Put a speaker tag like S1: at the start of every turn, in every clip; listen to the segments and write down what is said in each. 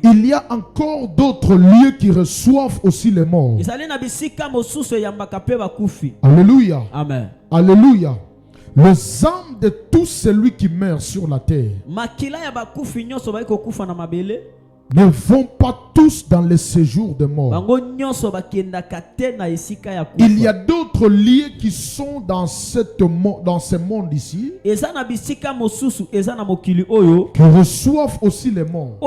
S1: il y a encore d'autres lieux qui reçoivent aussi les morts. Alléluia.
S2: Amen.
S1: Alléluia. Les âmes de tout celui qui meurt sur la terre ne vont pas tous dans le séjour de mort. Il y a d'autres lieux qui sont dans ce monde ici qui reçoivent aussi les morts.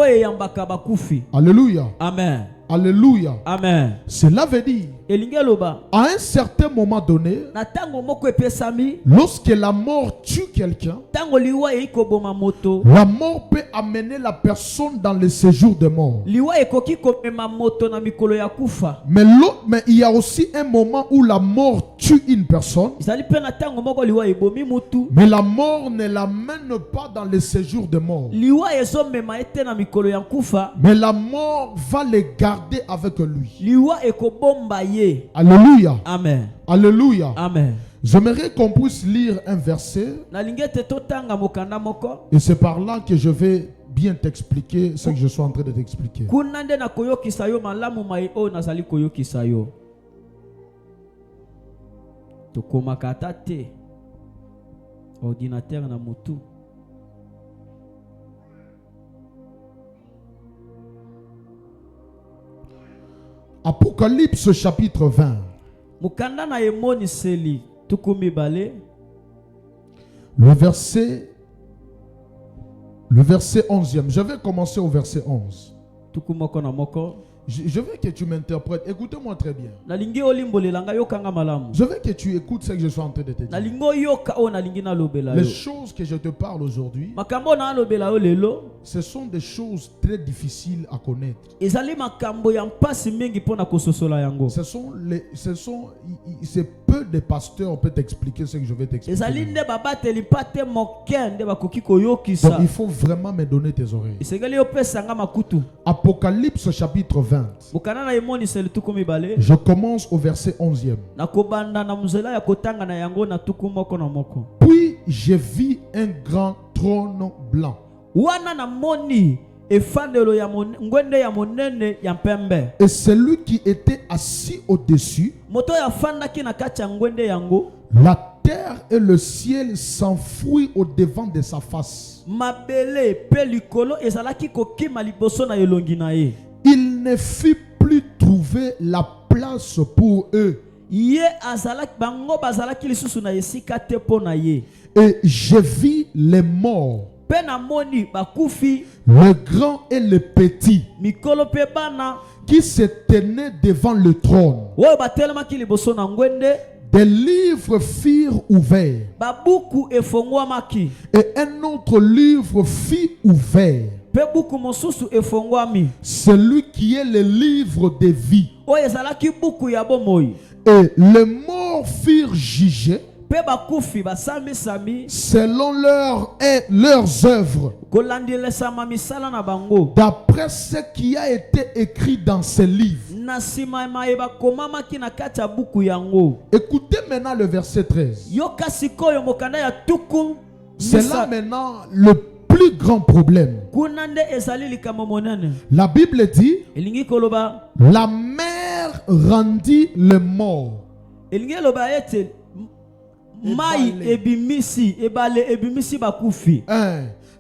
S1: Alléluia.
S2: Amen.
S1: Alléluia.
S2: Amen.
S1: Cela veut dire, à un certain moment donné, lorsque la mort tue quelqu'un, la mort peut amener la personne dans le séjour de mort. Mais il y a aussi un moment où la mort tue une personne, mais la mort ne l'amène pas dans le séjour de mort. Mais la mort va les garder avec lui. Alléluia.
S2: Amen.
S1: Alléluia.
S2: Amen.
S1: J'aimerais qu'on puisse lire un verset. Et c'est par là que je vais bien t'expliquer ce que je suis en train de t'expliquer.
S2: Ordinateur na motu.
S1: Apocalypse chapitre 20. Le verset 11e. Je vais commencer au verset 11. Je veux que tu m'interprètes. Écoutez-moi très bien. Je veux que tu écoutes ce que je suis en train de te dire. Les choses que je te parle aujourd'hui, ce sont des choses très difficiles à connaître. C'est peu de pasteurs peuvent t'expliquer ce que je vais t'expliquer. Donc il faut vraiment me donner tes oreilles. Apocalypse chapitre 20. Je commence au verset 11e. Puis je vis un grand trône blanc. Et celui qui était assis au-dessus, la terre et le ciel s'enfuient au-devant de sa face. Il ne fut plus trouvé la place pour eux. Et je vis les morts, le grand et le petit, qui se tenaient devant le trône. Des livres furent ouverts, et un autre livre fut ouvert, celui qui est le livre de vie. Et les morts furent jugés selon leurs œuvres, d'après ce qui a été écrit dans ces livres. Écoutez maintenant le verset 13. C'est là maintenant le plus grand problème. La Bible dit, la mer rendit les morts.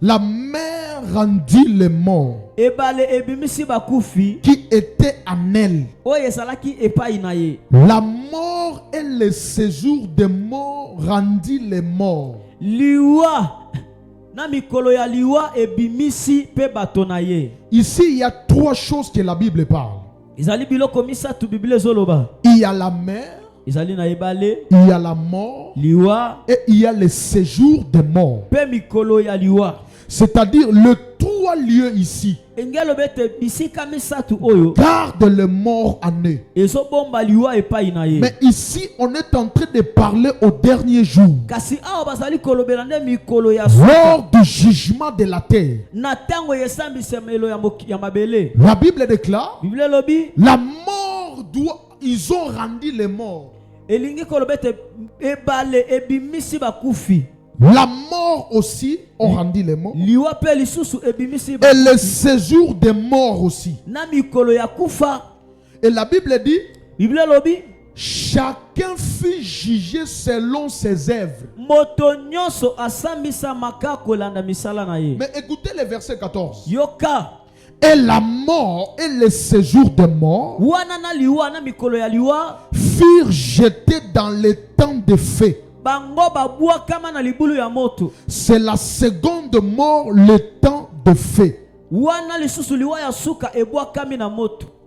S1: La mer rendit les morts qui étaient en elle. La mort et le séjour des morts rendit les morts. Ici, il y a trois choses que la Bible parle. Il y a la mer, il y a la mort et il y a le séjour des morts. C'est-à-dire le trois lieux ici garde les morts en eux. Mais ici on est en train de parler au dernier jour, lors du jugement de la terre. La Bible déclare, la mort doit, ils ont rendu les morts. La mort aussi ont rendu les morts. Et le séjour des morts aussi. Et la Bible dit, chacun fut jugé selon ses œuvres. Mais écoutez le verset 14. Et la mort et le séjour des morts furent jetés dans les temps de feu. C'est la seconde mort, le temps de feu.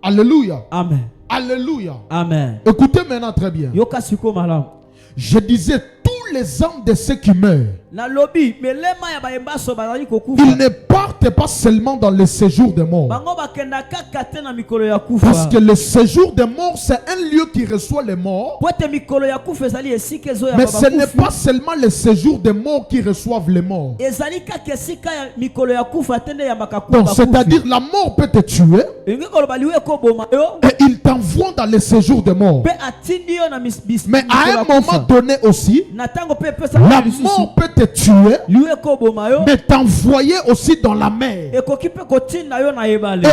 S1: Alléluia.
S2: Amen.
S1: Alléluia.
S2: Amen.
S1: Écoutez maintenant très bien. Je disais, tous les hommes de ceux qui meurent, ils ne partent pas seulement dans le séjour des morts. Parce que le séjour des morts, c'est un lieu qui reçoit les morts. Mais ce n'est pas seulement le séjour des morts qui reçoivent les morts. Donc, c'est-à-dire, la mort peut te tuer et il t'envoie dans le séjour des morts. Mais à un moment donné aussi, la mort peut te tuer mais t'envoyer aussi dans la mer. Et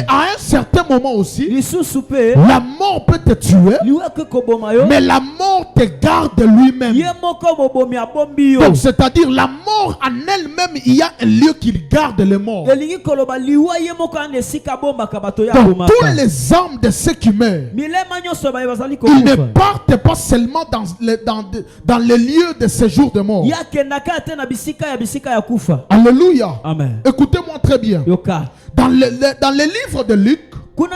S1: à un certain moment aussi, la mort peut te tuer mais la mort te garde lui-même. Donc c'est-à-dire la mort en elle-même, il y a un lieu qui garde les morts. Donc tous les âmes de ceux qui meurent, ils ne partent pas seulement dans les lieux de séjour de mort. Alléluia.
S2: Amen.
S1: Écoutez-moi très bien. Dans le livre de Luc, vous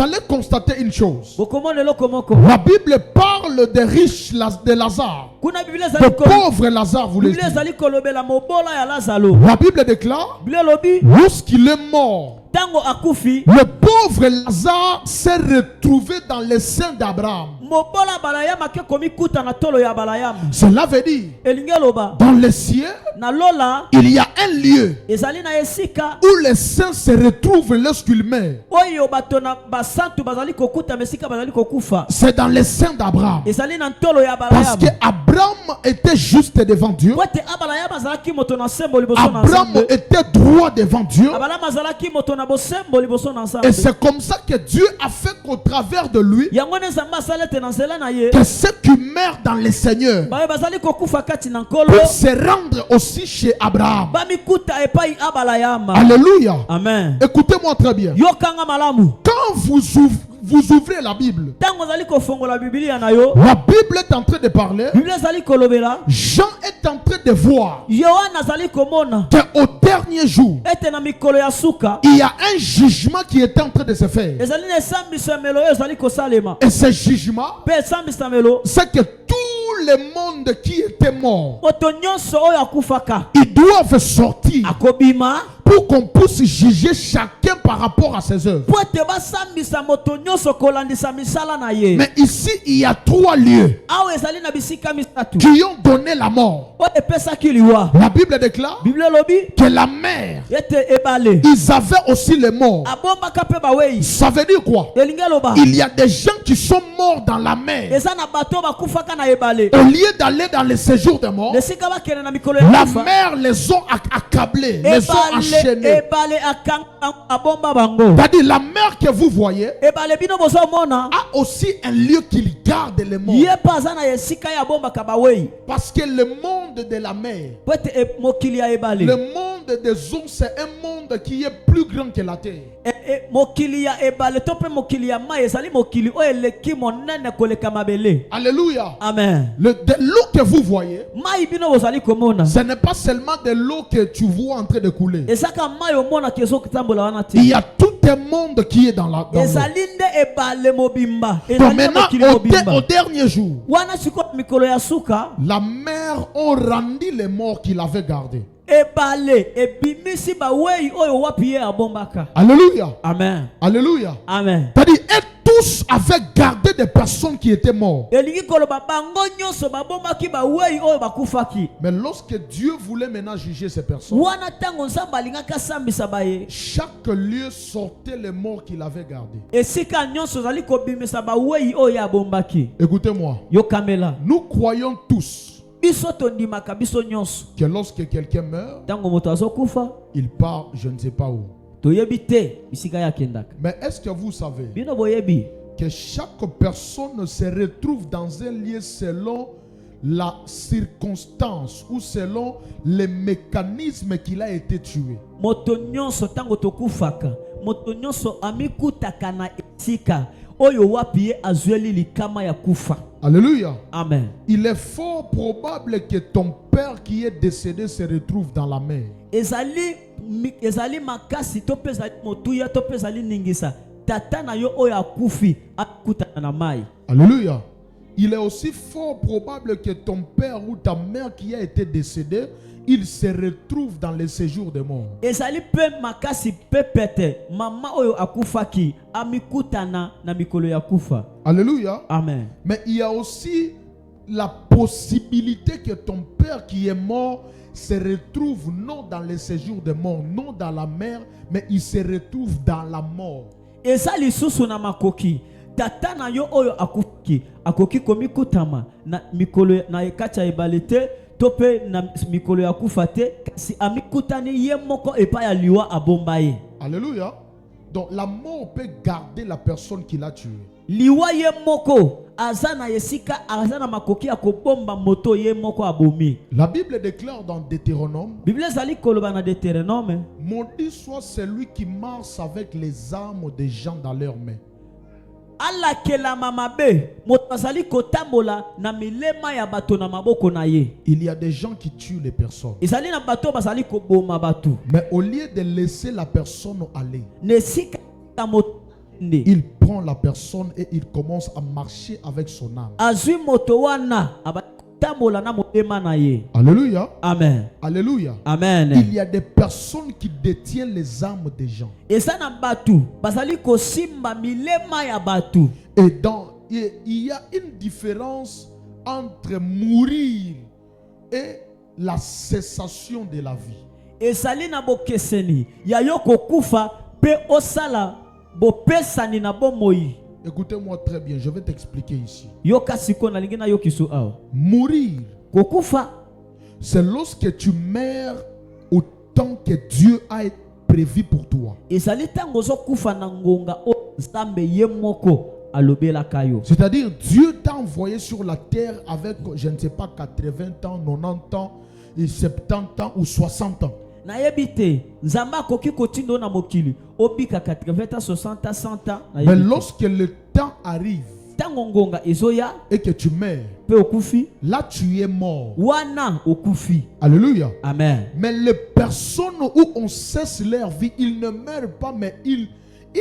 S1: allez constater une chose. La Bible parle des riches, de Lazare, de pauvres Lazare, vous le dites. La Bible déclare, lorsqu'il est mort, le pauvre Lazare s'est retrouvé dans le sein d'Abraham. Cela veut dire, dans le ciel, il y a un lieu où les saints se retrouvent lorsqu'ils meurent. C'est dans le sein d'Abraham. Parce qu'Abraham était juste devant Dieu. Abraham était droit devant Dieu. Et c'est comme ça que Dieu a fait qu'au travers de lui, que ceux qui meurent dans le Seigneur peuvent se rendre aussi chez Abraham. Alléluia.
S2: Amen.
S1: Écoutez-moi très bien. Quand vous ouvrez la Bible, la Bible est en train de parler. Jean est en train de voir qu'au dernier jour, il y a un jugement qui est en train de se faire. Et ce jugement, c'est que tout le monde qui était mort, ils doivent sortir pour qu'on puisse juger chacun par rapport à ses œuvres. Mais ici, il y a 3 lieux qui ont donné la mort. La Bible déclare que la mer, ils avaient aussi les morts. Ça veut dire quoi? Il y a des gens qui sont morts dans la mer. Au lieu d'aller dans le séjour des morts, la mer les ont accablés, les ont enchaînés. C'est-à-dire la mer que vous voyez a aussi un lieu qui garde les morts. Parce que le monde de la mer, le monde des eaux, c'est un monde qui est plus grand que la terre. Alléluia.
S2: Amen.
S1: De l'eau que vous voyez, ce n'est pas seulement de l'eau que tu vois en train de couler. Il y a tout un monde qui est dans l'eau. Donc maintenant, au dernier jour, la mer a rendu les morts qu'il avait gardés. Alléluia.
S2: Amen.
S1: Alléluia.
S2: Amen.
S1: C'est-à-dire, et tous avaient gardé des personnes qui étaient mortes. Mais lorsque Dieu voulait maintenant juger ces personnes, chaque lieu sortait les morts qu'il avait gardés. Écoutez-moi. Nous croyons tous que lorsque quelqu'un meurt, il part je ne sais pas où. Mais est-ce que vous savez que chaque personne se retrouve dans un lieu selon la circonstance ou selon les mécanismes qu'il a été tué? Alléluia.
S2: Amen.
S1: Il est fort probable que ton père qui est décédé se retrouve dans la mer. Alléluia. Il est aussi fort probable que ton père ou ta mère qui a été décédé, il se retrouve dans le séjour des morts. Alléluia.
S2: Amen.
S1: Mais il y a aussi la possibilité que ton père qui est mort se retrouve non dans le séjour des morts, non dans la mer, mais il se retrouve dans la mort.
S2: Tata na yo oyo akoki komikutama na mikolo na ekacha ebalete tope na mikolo ya kufate kasi amikutani ye moko epa ya liwa abombaye.
S1: Alléluia. Donc la mort peut garder la personne qui l'a tué.
S2: Liwa ye moko azana yesika azana makoki akobomba moto ye moko abomi.
S1: La Bible déclare dans Deutéronome,
S2: Bible zali koloba na Deutéronome,
S1: maudit soit celui qui marche avec les armes des gens dans leurs mains.
S2: Ala kela mamabe motazali kotambola na milema ya bato na maboko na ye.
S1: Il y a des gens qui tuent les personnes.
S2: Izali na bato bazali koboma bato.
S1: Mais au lieu de laisser la personne aller,
S2: nesika ta moto
S1: il prend la personne et il commence à marcher avec son âme.
S2: Azui moto wana abatambola na motema na ye.
S1: Alléluia.
S2: Amen.
S1: Alléluia.
S2: Amen.
S1: Il y a des personnes qui détiennent les âmes des gens.
S2: Et ça na batu bazali kosimba milema ya batu.
S1: Et il y a une différence entre mourir et la cessation de la vie.
S2: Et sali na bokeseni ya yoko kufa pe osala bopesani na bomoi.
S1: Écoutez-moi très bien, je vais t'expliquer ici.
S2: Yoka siko na lingina yokisu awa.
S1: Mourir,
S2: kokufa,
S1: c'est lorsque tu meurs au temps que Dieu a prévu pour toi.
S2: C'est-à-dire
S1: Dieu t'a envoyé sur la terre avec, je ne sais pas, 80 ans, 90 ans, et 70 ans ou 60 ans. Mais lorsque le temps arrive et que tu meurs, là tu es mort. Alléluia.
S2: Amen.
S1: Mais les personnes où on cesse leur vie, ils ne meurent pas, mais ils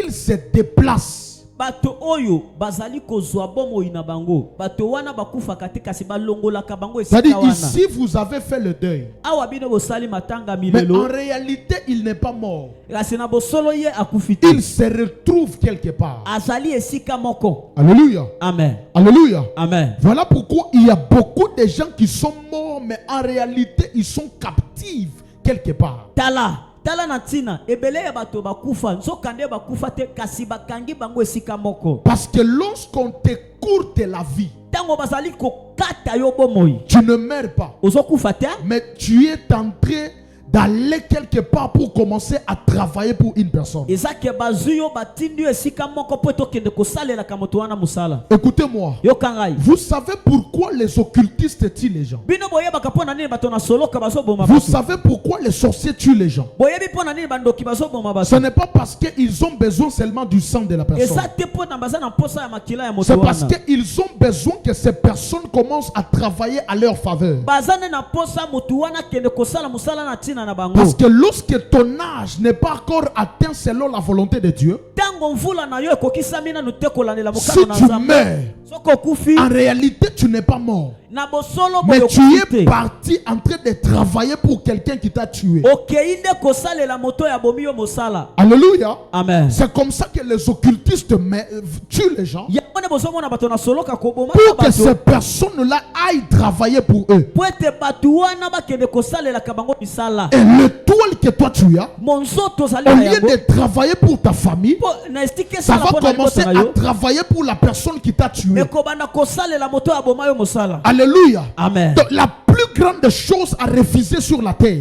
S1: se déplacent.
S2: Bato oyo bazali kozwa bomo ina bango bato wana bakufa katika si balongola ka bango esika wana.
S1: C'est-à-dire ici vous avez fait le deuil.
S2: Awa bino bosali matanga
S1: Mais
S2: milelo.
S1: en réalité il n'est pas mort.
S2: Rasina bosolo ye akufite.
S1: Il se retrouve quelque part.
S2: Azali esika moko.
S1: Alléluia.
S2: Amen.
S1: Alléluia.
S2: Amen.
S1: Voilà pourquoi il y a beaucoup de gens qui sont morts mais en réalité ils sont captifs quelque part.
S2: Tala natina ebele ya bato bakufa nzokande bakufa te kasi bakangi bango esika moko.
S1: Parce que lorsqu'on t'écourte la vie,
S2: tango bazali kokata yo bomoi,
S1: tu ne meurs pas,
S2: ozokufa te,
S1: mais tu es en train d'aller quelque part pour commencer à travailler pour une personne. Écoutez-moi. Vous savez pourquoi les occultistes tuent les gens? Vous savez pourquoi les sorciers tuent les gens? Ce n'est pas parce qu'ils ont besoin seulement du sang de la personne. C'est parce qu'ils ont besoin que ces personnes commencent à travailler à leur faveur. Parce que lorsque ton âge n'est pas encore atteint selon la volonté de Dieu, si tu meurs, en réalité tu n'es pas mort, mais tu es parti en train de travailler pour quelqu'un qui t'a tué. Alléluia.
S2: Amen.
S1: C'est comme ça que les occultistes tuent les gens, pour que ces personnes-là aillent travailler pour eux. Et l'étoile que toi tu as, au lieu de travailler pour ta famille, ça va commencer à travailler pour la personne qui t'a tué.
S2: Alléluia.
S1: Alléluia.
S2: Amen.
S1: Donc, la plus grande chose à refuser sur la terre,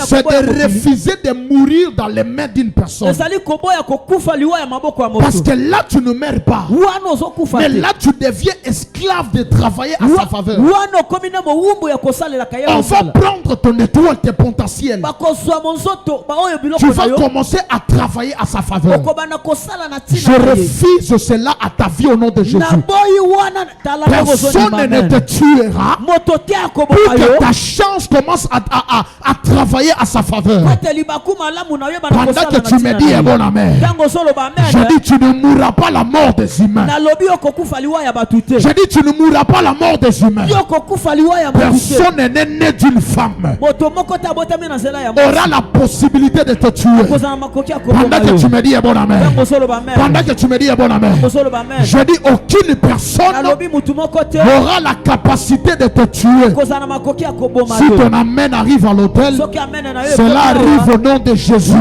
S1: c'est de refuser de mourir dans les mains d'une personne. Parce que là tu ne meurs pas, mais là tu deviens esclave de travailler à sa faveur. On va prendre ton étoile, tes potentiels. Tu vas commencer à travailler à sa faveur. Je refuse cela à ta vie au nom de Jésus. Personne ne te tuera pour que ta chance commence à travailler à sa faveur. Pendant que tu me dis bon amen, je dis tu ne mourras pas la mort des humains. Je dis tu ne mourras pas la mort des humains. Personne n'est né d'une femme aura la possibilité de te tuer. Pendant que tu me dis bon amen, pendant que tu me dis bon amen, je dis aucune personne n'aura la capacité de te tuer. Si ton amen arrive à l'autel, cela arrive au nom de Jésus.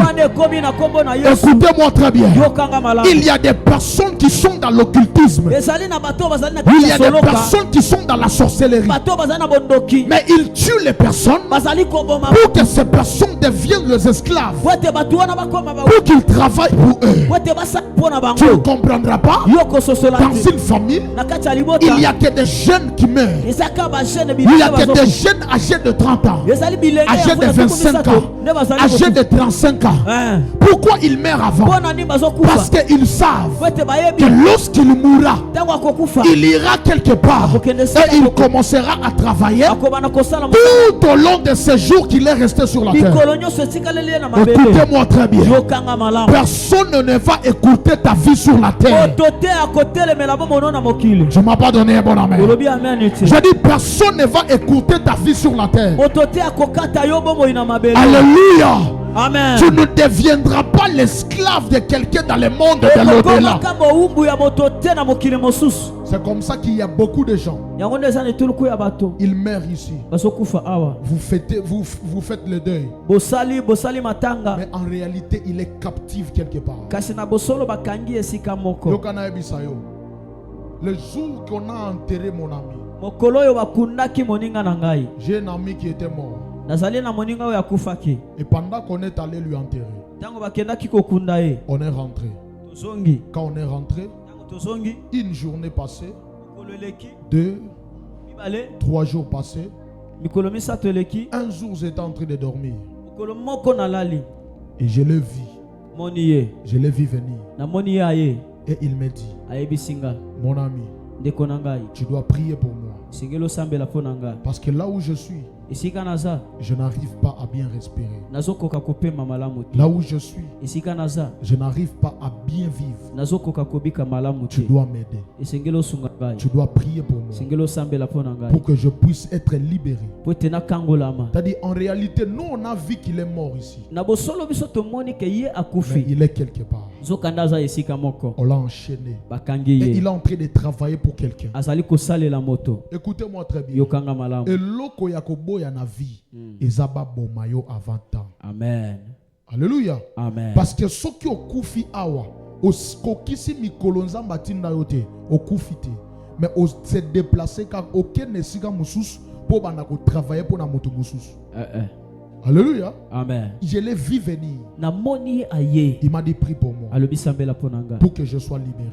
S1: Écoutez-moi très bien. Il y a des personnes qui sont dans l'occultisme. Il y a des personnes qui sont dans la sorcellerie. Mais ils tuent les personnes pour que ces personnes deviennent les esclaves, pour qu'ils travaillent pour eux. Tu ne comprendras pas. Dans une famille, il n'y a que des jeunes qui meurent. Il n'y a que des jeunes âgés de 30 ans, âgés de 25 ans, âgés de 35 ans. Pourquoi ils meurent avant? Parce qu'ils savent que lorsqu'il mourra, il ira quelque part et il commencera à travailler tout au long de ces jours qu'il est resté sur la terre. Écoutez-moi très bien. Personne ne va écouter ta vie sur la terre. Tu ne m'as pas donné un bon amen. Je dis personne ne va écouter ta vie sur la terre. Alléluia. Amen. Tu ne deviendras pas l'esclave de quelqu'un dans le monde de l'au-delà. C'est comme ça qu'il y a beaucoup de gens. Ils meurent ici. Vous faites le deuil. Mais en réalité, il est captif quelque part. Le jour qu'on a enterré mon ami, j'ai un ami qui était mort. Et pendant qu'on est allé lui enterrer, on est rentré. Quand on est rentré, une journée passée, 2, 3 jours passés, un jour j'étais en train de dormir et je l'ai vu. Je l'ai vu venir et il me dit, mon ami, tu dois prier pour moi. Parce que là où je suis, je n'arrive pas à bien respirer. Là où je suis, je n'arrive pas à bien vivre. Tu dois m'aider. Tu dois prier pour moi, pour que je puisse être libéré. C'est-à-dire, en réalité, nous on a vu qu'il est mort ici, mais il est quelque part. On l'a enchaîné et il est en train de travailler pour quelqu'un. Écoutez-moi très bien. Et loko yakobo ya na vie ezaba bomayo avant temps. Amen. Alléluia. Amen. Parce que ceux qui okufi awa okokisi mikolo nzamba tinda yote okufite, mais on se déplacer car aucun nesika mususu pour bana ko travailler pour na moto mususu. Alléluia. Amen. Je l'ai vu venir. Il m'a dit prie pour moi, pour que je sois libéré.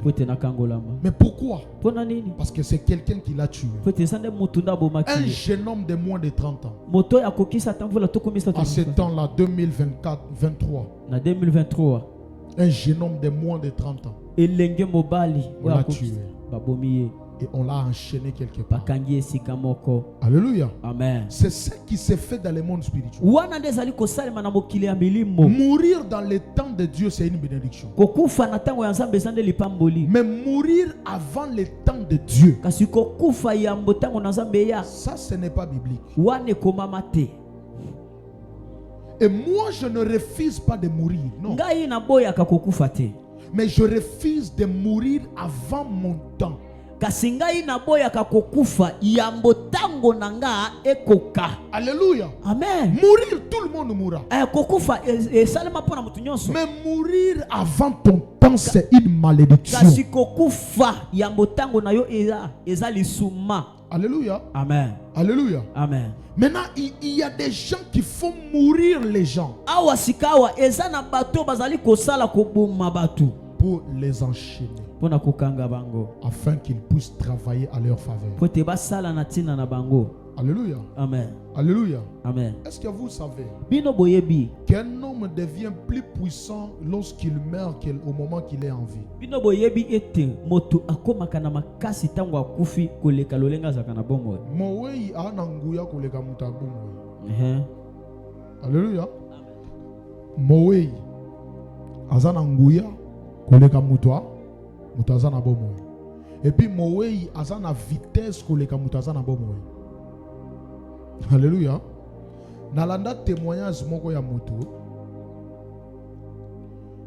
S1: Mais pourquoi? Parce que c'est quelqu'un qui l'a tué. Un jeune homme de moins de 30 ans. À ce temps-là, 2023. Un jeune homme de moins de 30 ans. On l'a tué. Et on l'a enchaîné quelque part. Alléluia. Amen. C'est ce qui s'est fait dans le monde spirituel. Mourir dans le temps de Dieu, c'est une bénédiction. Mais mourir avant le temps de Dieu, ça ce n'est pas biblique. Et moi je ne refuse pas de mourir. Non. Mais je refuse de mourir avant mon temps. Alléluia. Amen. Mourir, tout le monde mourra. Mais mourir avant ton temps, c'est une malédiction. Alléluia.
S2: Amen.
S1: Alléluia.
S2: Amen.
S1: Maintenant, il y a des gens qui font mourir les gens pour les enchaîner, afin qu'ils puissent travailler à leur faveur. Alléluia.
S2: Amen.
S1: Alléluia.
S2: Amen.
S1: Est-ce que vous savez qu'un homme devient plus puissant lorsqu'il meurt qu'au moment qu'il est en vie? Mowei ananguya koleka mutabumwe. Alléluia. Mowei azananguya koleka mutwa mutazana bomwe. Et puis Mowei azana vitesse koleka mutazana bomwe. Alléluia. Nalanda témoignage moko ya moto.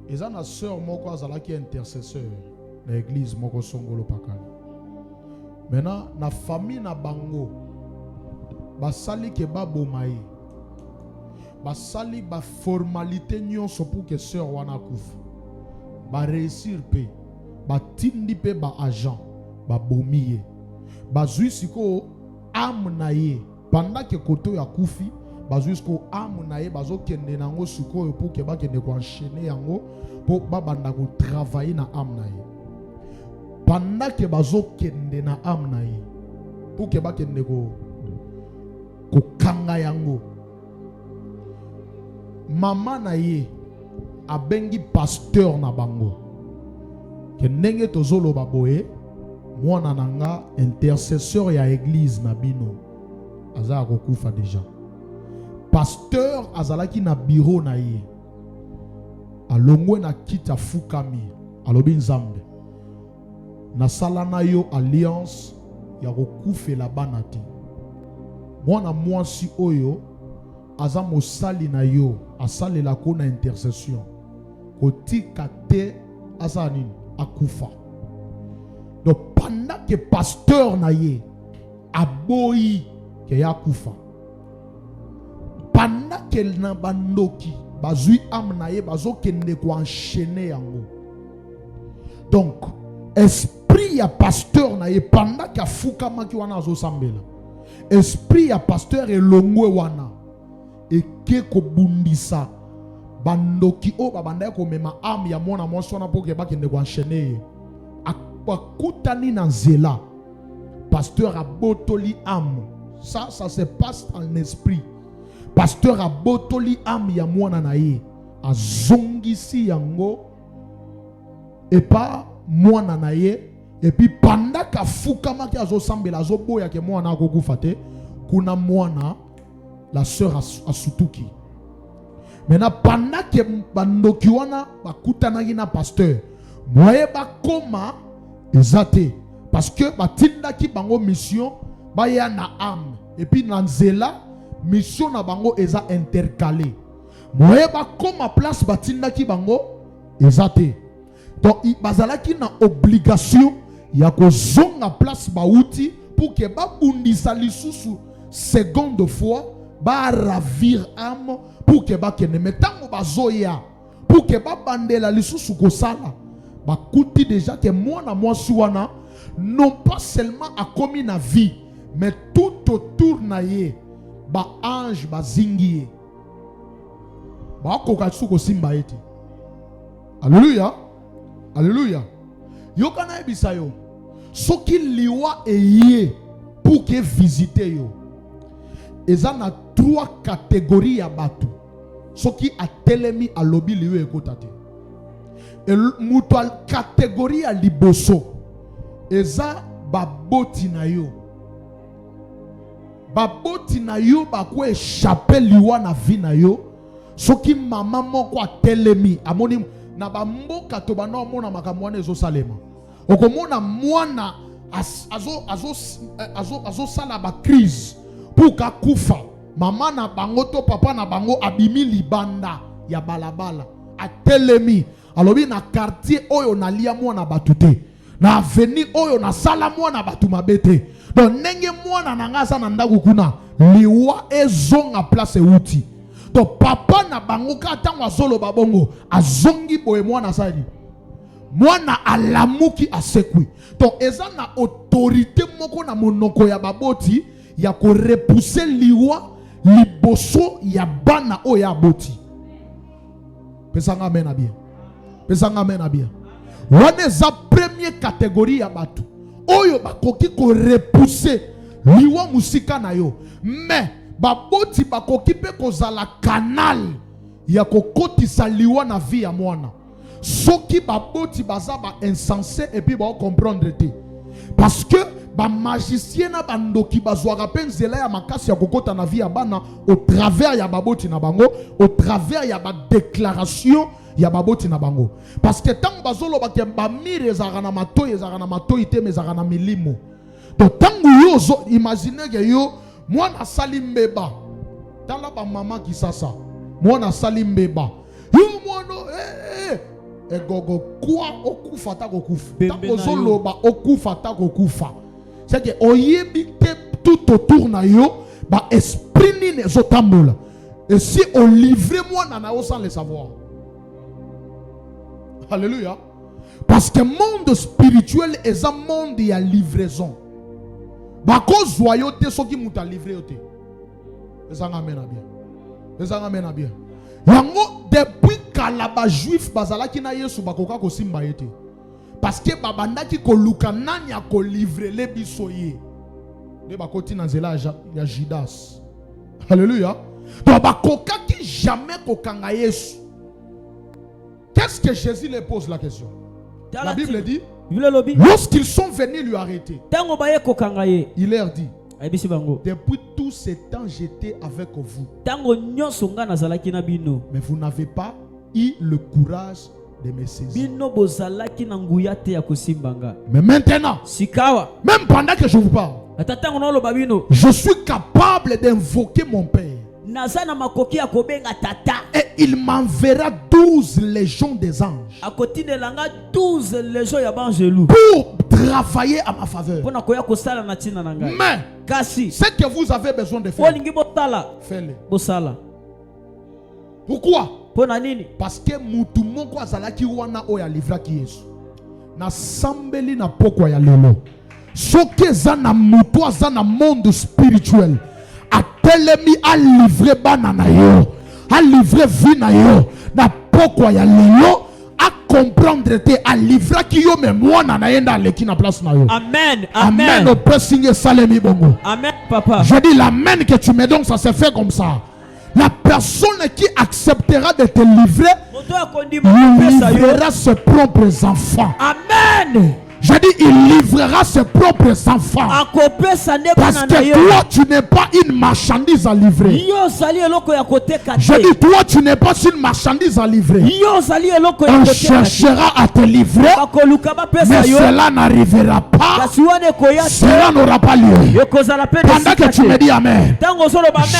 S1: Eza na sœur moko azalaki intercesseur na église moko songolo pakala. Maintenant na famille na bango basali ke babomaye. Basali ba formalité nyonso pour que sœur wana kufa. Ba réussir pe, ba tindi pe ba agent, ba bomiye. Ba zuisiko am na ye. Pendant que koto ya kufi, bazuisko âme na ye bazo kende nango suko pour que ba kende ko enchaîner yango pour ba banda ko travailler na âme na ye. Pendant que bazo kende na âme na ye pour que ba kende ko kanga yango. Mama na ye abengi pasteur na bango. Ke ndenge tozolo baboye mwana nanga intercesseur ya église na bino. Aza kokufa déjà. Pasteur azalaki na bureau na ye. Alongwe na kita fukami. Alobi nzambe. Na sala na yo alliance ya kokufela bana te. Mwana mwasi oyo aza mosali na yo asalela ko na intercession. Kotika te asa nini akufa. Donc pendant que pasteur na ye aboyi ke ya kufa, pendant que na bandoki bazui am na ye bazo kende ko enchaîner yango. Donc esprit ya pasteur na ye pendant que afuka maki wana azo sambela, esprit ya pasteur elongwe wana eke ko bundisa bandoki o babanda ko mema am ya mwana mwasi wana pour que ba kende ko enchaîner. Akutani na nzela pasteur abotoli am. Ça se passe en esprit. Pasteur a botoli am ya mwana na ye azongisi yango et pas mwana na ye. Et puis pendant ka fukama ki azosambela azoboya ke mwana akokufa te, kuna mwana la sœur asutuki. Maintenant pendant que bandoki wana bakutanaki na pasteur moye bakoma ezate parce que batindaki bango mission baya na âme. Et puis nanzela mission na bango eza intercalé. Moye ba comme place batinda ki bango ezate. Donc bazalaki na obligation ya ko zonga place bauti pour que ba bundisa lisusu seconde fois ba ravir âme pour que ba kene metango bazoya pour que ba bandela lisusu ko sala ba kuti déjà que moi na mwasi wana non pas seulement a commis na vie mais tout autour na ye ba ange ba zingi ba kokasu ko simba eti. Alléluia. Alléluia. Yo kana ebisa yo soki liwa eye pour que visiter yo eza na 3 catégories ya batu soki atelemi alobi liwe ekota te. Mutu al catégorie ya liboso eza baboti na yo. Baboti na yo bako échapper liwa na vie na yo soki mama moko atelemi amoni na bamboka to bana omona makambo wana ezosalema okomona mwana azo sala ba crise pour ka kufa mama na bango to papa na bango abimi libanda ya balabala atelemi alobi na quartier oyo na lia mwana batu te na avenue oyo na sala mwana batu mabete. Donc nenge mwana na ngasa na ndaku kuna liwa ezonga place euti. Donc papa na bango ka tango azolo babongo azongi boye mwana sali mwana alamuki asekwi. Donc eza na autorité moko na monoko ya baboti ya ko repousser liwa liboso ya bana o ya boti. Pesanga amen na bien. Pesanga amen na bien. Wana za première catégorie ya batu oyo bakoki ko repousser liwa musika na yo, mais baboti bakoki pe kozala canal ya kokotisa liwa na vie ya mwana. Soki baboti baza ba insensé et puis ba comprendre te, parce que ba magicien na bandoki bazwaka pe nzela ya makasi ya kokota na vie ya bana au travers ya baboti na bango, au travers ya ba déclaration ya baboti na bango. Parce que tant bazolo ba kemba mire ezaka na matoi te mezaka na milimo. Donc tangu yo zo imaginer que yo mwana sali mbeba tala ba mama kisasa mwana sali mbeba yo mwana egogo kwa okufa ta kokufa tango zoloba okufa ta kokufa. C'est que oyebi te tout autour na yo ba esprit ni ne zotambola, et si on livre mwana na yo sans le savoir. Alléluia. Parce que monde spirituel est un monde de livraison. Bako zoyote soki muta livrer yote. Ezanga mena bien. Ezanga mena bien. Yango depuis kalaba juif bazala ki na Yesu bakoka ko simba yete. Parce que babanda ki ko luka nanya ko livrer le bisoye. De bakoti na nzela ya Judas. Alléluia. Donc bakoka ki jamais ko kanga Yesu. Qu'est-ce que Jésus leur pose la question? La Bible dit, lorsqu'ils sont venus lui arrêter, il leur dit, depuis tout ce temps j'étais avec vous, mais vous n'avez pas eu le courage de me saisir. Mais maintenant, même pendant que je vous parle, je suis capable d'invoquer mon Père. Et il m'enverra 12 légions des anges pour travailler à ma faveur. Mais ce que vous avez besoin de faire, faites-le. Pourquoi? Parce que mutu moko azalaki wana oya livra ki Yesu na sambeli na poko ya lelo. Soki za na mutu za na monde spirituel a telemi a livrer banana yo, a livrer vie na yo na poko ya lelo, a comprendre te a livrer ki yo même mwana na yenda leki na place na yo.
S2: Amen.
S1: Amen. Au pressing salemi bongo.
S2: Amen papa.
S1: Je dis l'amen que tu me donnes, ça se fait comme ça. La personne qui acceptera de te livrer livrera ses propres enfants.
S2: Amen.
S1: Je dis, il livrera ses propres enfants. Parce que toi, tu n'es pas une marchandise à livrer. Je dis, toi, tu n'es pas une marchandise à livrer. On cherchera à te livrer, mais cela n'arrivera pas. Cela n'aura pas lieu. Pendant que tu me dis Amen,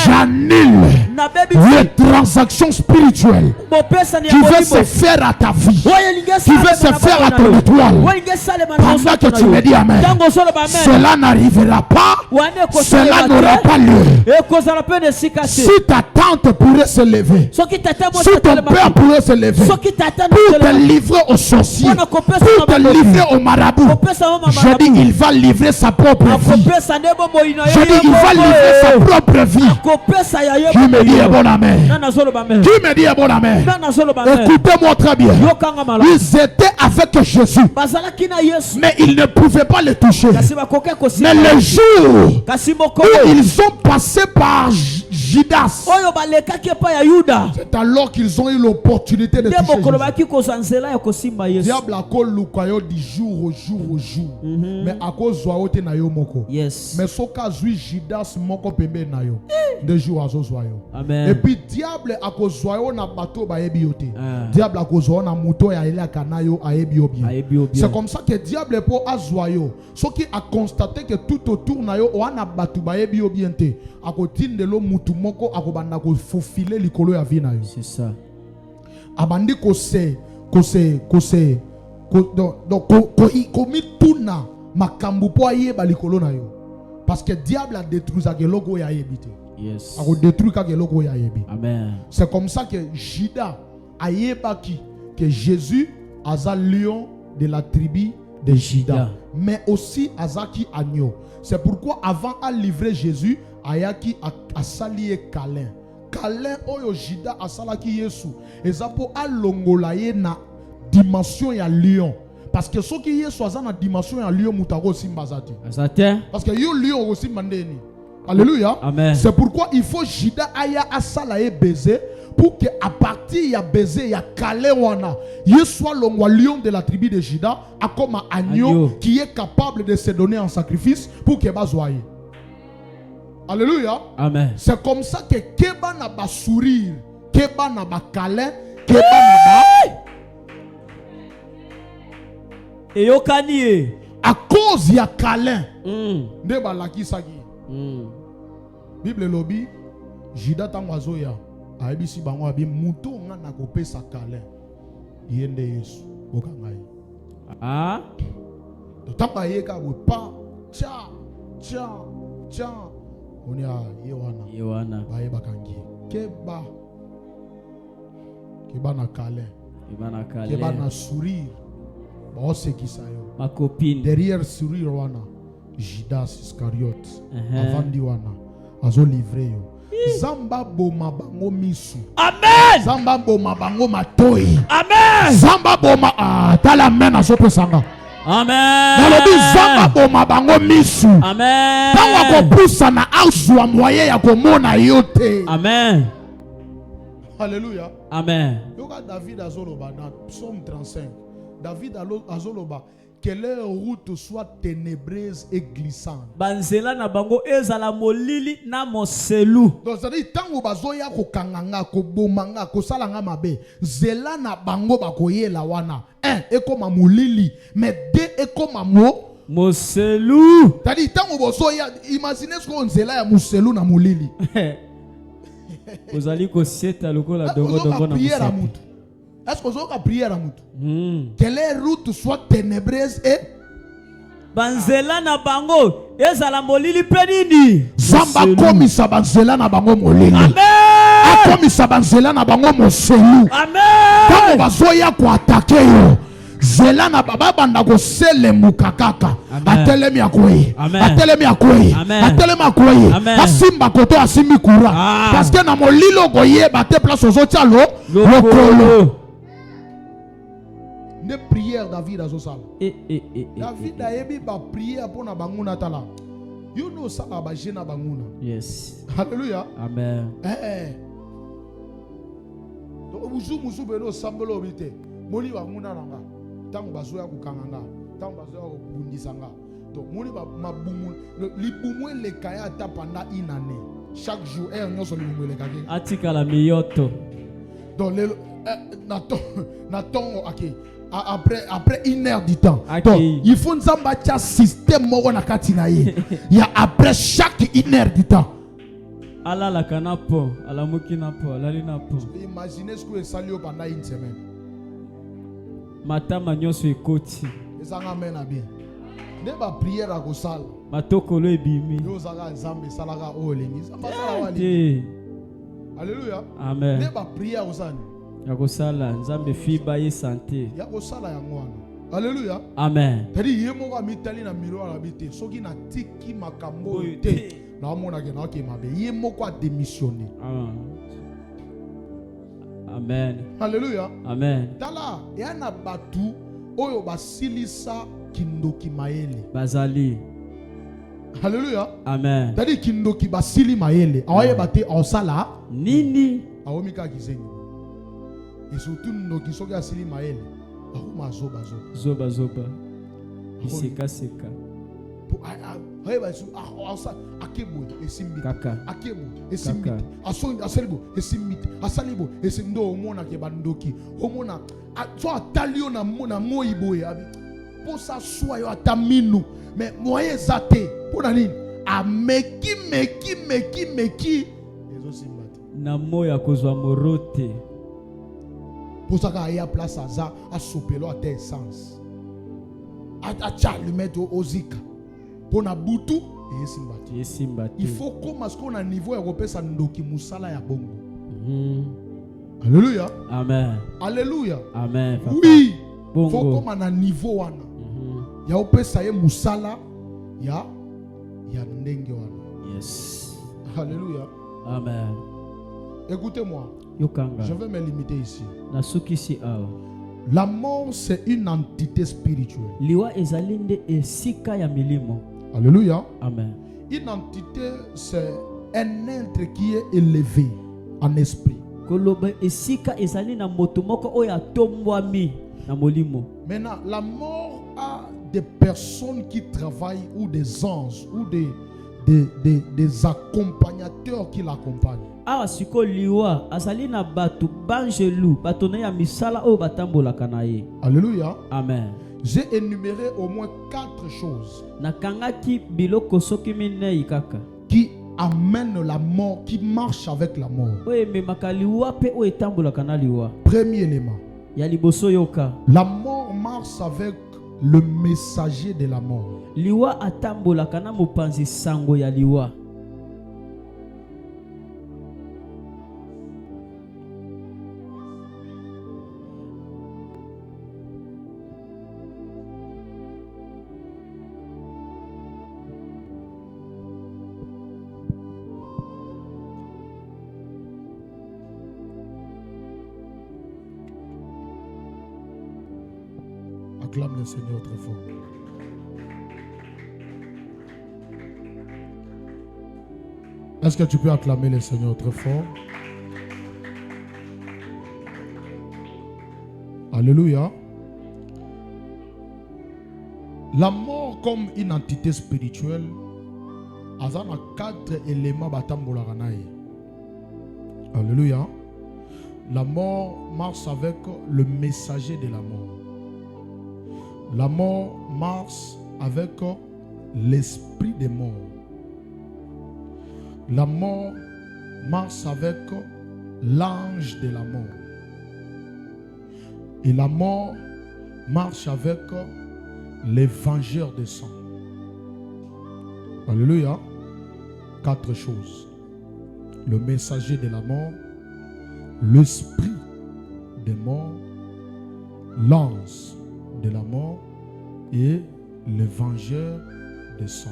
S1: j'annule les transactions spirituelles qui veulent se faire à ta vie, qui veulent se faire à ton étoile. Pendant que tu me dis Amen, cela n'arrivera pas, cela n'aura pas lieu. Si ta tante pourrait se lever, si ton père pourrait se lever pour te livrer aux sorciers, pour te livrer aux marabouts, je dis il va livrer sa propre vie. Je dis il va livrer sa propre vie. Tu me dis un bon Amen. Tu me dis un bon Amen. Écoutez-moi très bien. Ils étaient avec Jésus, mais ils ne pouvaient pas le toucher. Mais le jour où ils ont passé par Judas, c'est alors qu'ils ont eu l'opportunité de toucher Jésus. Diable a colo du jour au jour au jour. Mais à cause de na yo moko. Mais ce cas Judas moko pembe na yo. De jour à jour. Et puis diable a cause de na bateau ba ebiote. Diable a cause na moto ya ele kanayo a ebiobien. C'est comme ça que diable pour azoyo. Ce qui a constaté que tout autour na yo wana batu ba ebiobien te. A kotinde lo mutu moko akobanda ko faufiler likolo ya vie na yo.
S2: C'est ça.
S1: Abandi ko mituna makambu po ayeba likolo na yo. Parce que diable a détruit sa geloko ya yebite.
S2: Yes.
S1: A détruit ka geloko ya yebi.
S2: Amen.
S1: C'est comme ça que Judas a yebaki que Jésus a lion de la tribu de Judas. Mais aussi Azaki agneau. C'est pourquoi avant à livrer Jésus, Ayaki a sali câlin. Câlin oyo Judas a salaki Yesu. Ezapo a longolaye na dimension ya lion. Parce que ceux qui sont dans la dimension ya lion mutaro simbazati. Parce que yo lion aussi mandeni. Alléluia. C'est pourquoi il faut Judas aya a salaye baiser pour que à partir ya baiser ya câlin wana, il soit le lion de la tribu de Judas a comme un agneau qui est capable de se donner en sacrifice pour que bazoye. Alléluia.
S2: Amen.
S1: C'est comme ça que Keba n'a pas sourire, Keba n'a pas câlin, Keba n'a pas.
S2: Et yokani.
S1: À cause il y a câlin. Ne ba laki sagi. Bible lobby, Judas tangazoya. Aibisi bango abi muto nga na kopesa câlin. Yende Yesu bokangai.
S2: Ah.
S1: Tamba yeka pa cha. On a Yohana. Baye bakangi. Keba na câlin. Keba na sourire. Ba osekisa yo.
S2: Ma copine.
S1: Derrière sourire wana, Judas Iscariote. Avant di wana, azo livrer yo. Zamba boma bango misu.
S2: Amen.
S1: Zamba boma bango matoi.
S2: Amen.
S1: Zamba boma tala mena sope sanga.
S2: Amen.
S1: Nalobi zamba boma bango misu.
S2: Amen.
S1: Tawa ko pusa na azwa moye ya komona yote.
S2: Amen.
S1: Alléluia.
S2: Amen.
S1: Yoka David azoloba dans Psaume 35. David azoloba que leur route soit ténébreuse et glissante.
S2: Banzela na bango ezala molili na moselu.
S1: Donc ça dit tango bazoya ko kanganga ko bomanga ko salanga mabe. Zela na bango bakoyela wana. Un ekoma molili, mais deux ekoma
S2: moselu.
S1: Ça dit tango bazoya imaginez ce qu'on zela ya moselu na molili.
S2: Ozali ko sieta lokola dongo na moselu.
S1: Est-ce que vous avez prié à Moutou? Que les routes soient ténébreuses et
S2: banzela na bango ezala molili penini.
S1: Zamba komisa banzela na bango molili.
S2: Amen.
S1: Akomisa banzela na bango moselu.
S2: Amen.
S1: Quand bazoya ko attaquer yo, zela na baba banda ko sele mukakaka. Atelemi akoye. Atelemi akoye. Atelemi akoye. Asimba koto asimi kura. Parce que na molilo koye bate place aux autres lokolo. Ne prière David à Zosal. David a émis ba prière pour na banguna tala. You know ça ba jena banguna.
S2: Yes.
S1: Alléluia.
S2: Amen.
S1: Donc musu beno sambelo bité. Moni banguna nanga. Tango bazoya ku kanganga. Tango bazoya ku bundisanga. Donc moni ba mabumu li bumu le kaya ta pendant une année. Chaque jour nyo so li bumu le kaya.
S2: Atika la miyoto.
S1: Donc le naton OK. Après une heure du temps.
S2: Okay.
S1: Donc, il faut un système na katinaye. Il y a après chaque une heure du temps.
S2: Ala la kanapo, ala mukinapo, ala linapo.
S1: Imaginez ce que ça lui pendant une semaine.
S2: Matama nyoso ekoti.
S1: Ça amène à bien. Ne pas prière à Gosal.
S2: Matoko lo ebimi.
S1: Yo zaka nzambe salaka olengi. Alléluia.
S2: Amen.
S1: Ne pas prière à Gosal.
S2: Yakosala nzambe fiba ye santé.
S1: Yakosala yangwana. Alléluia.
S2: Amen.
S1: Tadi yemo ka mitali na miroir la bité. Soki na tiki makambo te. Na mona ke na ke mabe. Yemo ko démissionner.
S2: Amen.
S1: Alléluia.
S2: Amen.
S1: Tala yana batu oyo basilisa kindoki maele.
S2: Bazali.
S1: Alléluia.
S2: Amen.
S1: Tadi kindoki basili maele. Awaye bate osala
S2: nini?
S1: Awomika kizengi. Et surtout nous qui sommes assis maël, ahuma zoba.
S2: Iseka.
S1: Akebo esimbi.
S2: Kaka.
S1: Akebo esimbi. Asalibo esimbi. Asalibo esindo omona ke bandoki. Omona so atalio na mona moibo ya. Pour ça soit yo ataminu. Mais moyen zate. Pour nani? A meki. Ezo simbati.
S2: Na moya kozwa morote.
S1: Pour ça qu'il y a place à ça, à sopelo à tes sens. À le mettre au zika. Pour na butu et simbati. Il faut commencer qu'on a niveau européen ça ndoki musala ya bongo. Alléluia.
S2: Amen.
S1: Alléluia.
S2: Amen.
S1: Oui. Il faut qu'on a niveau wana. ya opesa ye musala ya ndenge wana.
S2: Yes.
S1: Alléluia.
S2: Amen.
S1: Écoutez-moi.
S2: Yokanga.
S1: Je vais me limiter ici.
S2: Nasukisi awa.
S1: La mort, c'est une entité spirituelle.
S2: Liwa ezalinde esika ya milimo.
S1: Alléluia.
S2: Amen.
S1: Une entité, c'est un être qui est élevé en esprit.
S2: Koloba esika ezali na moto moko oya tombwami na molimo.
S1: Maintenant, la mort a des personnes qui travaillent ou des anges ou des accompagnateurs qui l'accompagnent.
S2: Awa siko liwa azali na batu banjelu bato na ya misala o batambola kanaye.
S1: Alléluia.
S2: Amen.
S1: J'ai énuméré au moins 4 choses
S2: Nakangaki biloko soki minei kaka
S1: qui amènent la mort, qui marchent avec la mort.
S2: oye me makaliwa pe o etambola kanaliwa.
S1: Premier élément.
S2: Ya liboso yoka.
S1: La mort marche avec le messager de la mort.
S2: Liwa atambola kana mopanzi sango ya liwa.
S1: Acclame le Seigneur très fort. Est-ce que tu peux acclamer le Seigneur très fort? Alléluia. La mort comme une entité spirituelle a 4 éléments batambola ranaï. Alléluia. La mort marche avec le messager de la mort. La mort marche avec l'esprit des morts. La mort marche avec l'ange de la mort. Et la mort marche avec les vengeurs de sang. Alléluia. 4 choses. Le messager de la mort, l'esprit des morts, l'ange de la mort et le vengeur de sang.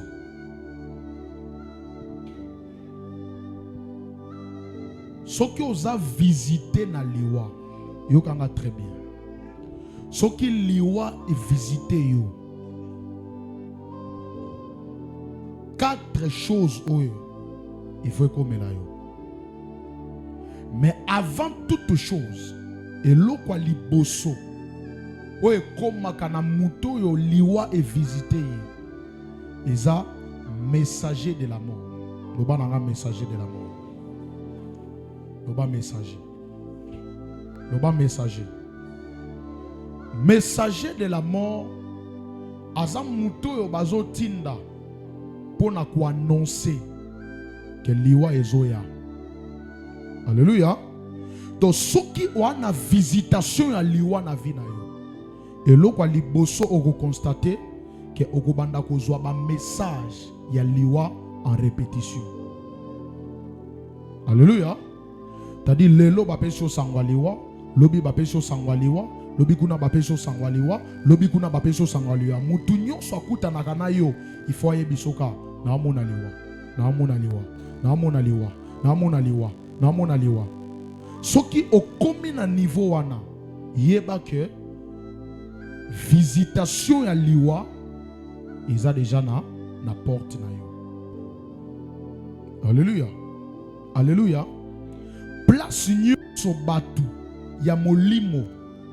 S1: Ce qui vous a visité na liwa, yo kanga très bien. Ce qui liwa est visité yo. 4 choses où il faut qu'on mette là yo. Mais avant toute chose, et l'eau quoi liboso. Oye koma kana muto yo liwa et visité. Ils a messager de la mort. Loba nanga messager de la mort. Loba messager. Loba messager. Messager de la mort. Aza muto yo bazo tinda. Pona ko annoncer que liwa ezoya. Alléluia. Donc ceux qui ont une visitation à liwa na vie na yo. Et là, quand liboso on constater que okobanda kozwa ba message ya liwa en répétition. Alléluia. C'est-à-dire lelo ba pesho sangwaliwa, lobi ba pesho sangwaliwa, lobi kuna ba pesho sangwaliwa, lobi kuna ba pesho sangwaliwa. Mutu nyonso akutana kana yo, il faut aye bisoka na mona liwa, na mona liwa, na mona liwa, na mona liwa, na mona liwa. Soki okomi na niveau wana, yeba que visitation ya liwa ils a déjà na porte na yo. Alléluia. Alléluia. Place nyonso batu ya molimo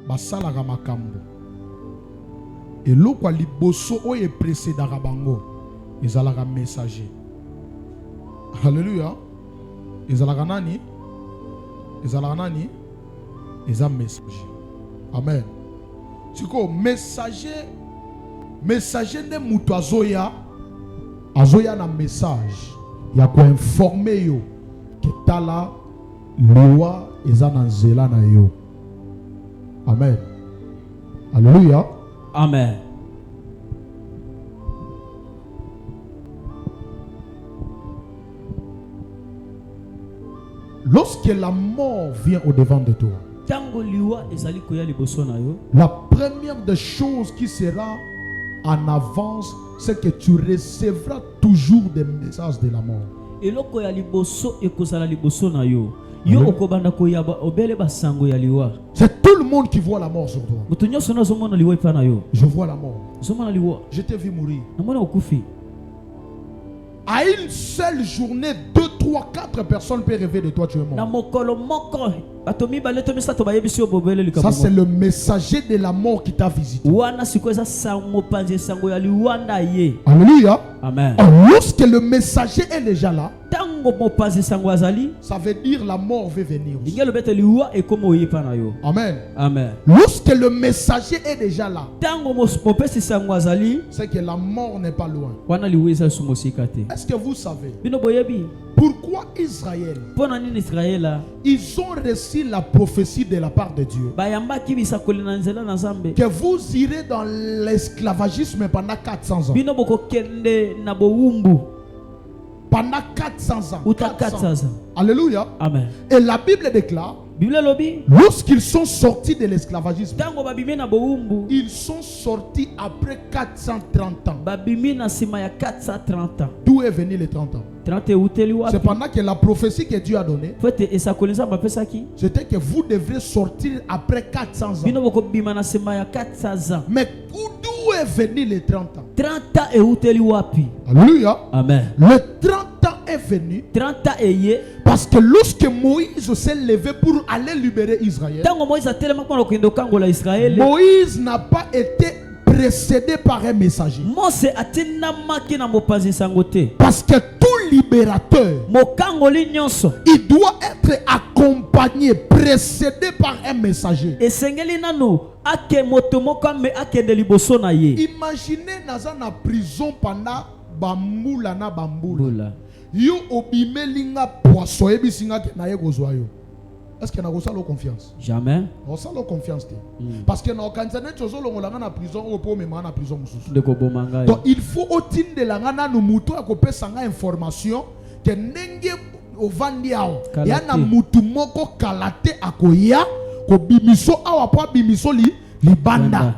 S1: basalaka makambo. Et lokwa liboso oye précédaka bango ezalaka messager. Alléluia. Ezalaka nani? Ezalaka nani? Eza messager. Amen. Siko messager de mutu azoya na message ya ko informer yo que tala loi eza na nzela na yo. Amen. Alléluia.
S2: Amen.
S1: Lorsque la mort vient au devant de toi,
S2: tango liwa ezali koya liboso na yo,
S1: la première des choses qui sera en avance, c'est que tu recevras toujours des messages de la mort.
S2: eloko ya liboso ekozala liboso na yo. Yo okobanda koyaba obele basango ya liwa.
S1: C'est tout le monde qui voit la mort sur toi.
S2: Mutu nyonso na zomona liwa epa na yo.
S1: Je vois la mort.
S2: Zomona liwa.
S1: Je t'ai vu mourir.
S2: Namona okufi.
S1: À une seule journée, 2, 3, 4 personnes peuvent rêver de toi, tu es mort.
S2: Na mokolo moko batomi baleto misato bayebisi obobele likambo.
S1: Ça c'est le messager de la mort qui t'a visité.
S2: Wana sikoza sango panze sango ya liwa na ye.
S1: Alléluia.
S2: Amen.
S1: Lorsque le messager est déjà là, ça veut dire la mort veut venir. Amen.
S2: Amen.
S1: Lorsque le messager est déjà là, c'est que la mort n'est pas loin. Est-ce que vous savez pourquoi Israël, ils ont reçu la prophétie de la part de Dieu que vous irez dans l'esclavagisme pendant 400 ans? Pendant 400 ans. 400 ans. Alléluia.
S2: Amen.
S1: Et la Bible déclare, lorsqu'ils sont sortis de l'esclavagisme, ils sont sortis après 430 ans. D'où est venu les 30 ans? C'est pendant que la prophétie que Dieu a donnée, c'était que vous devrez sortir après 400 ans. Mais d'où est venu les 30 ans? Alléluia.
S2: Amen.
S1: Le 30 ans est venu parce que lorsque Moïse s'est levé pour aller libérer Israël, Moïse n'a pas été précédé par un messager. Parce que tout libérateur, il doit être accompagné, précédé par un messager. Imaginez naza na prison pendant bambula na bambula. Yo obimelinga poisson ebisinga ke na ye kozwa yo. Est-ce que na kosala confiance?
S2: Jamais.
S1: On sala confiance te. Parce que na okanzana tozolongola na prison o po mema na prison mususu. Donc il faut otinde la ngana no muto akopesa nga information que ndenge ovandi ao ya na mutu moko kalate akoya ko bimiso awa po bimiso libanda.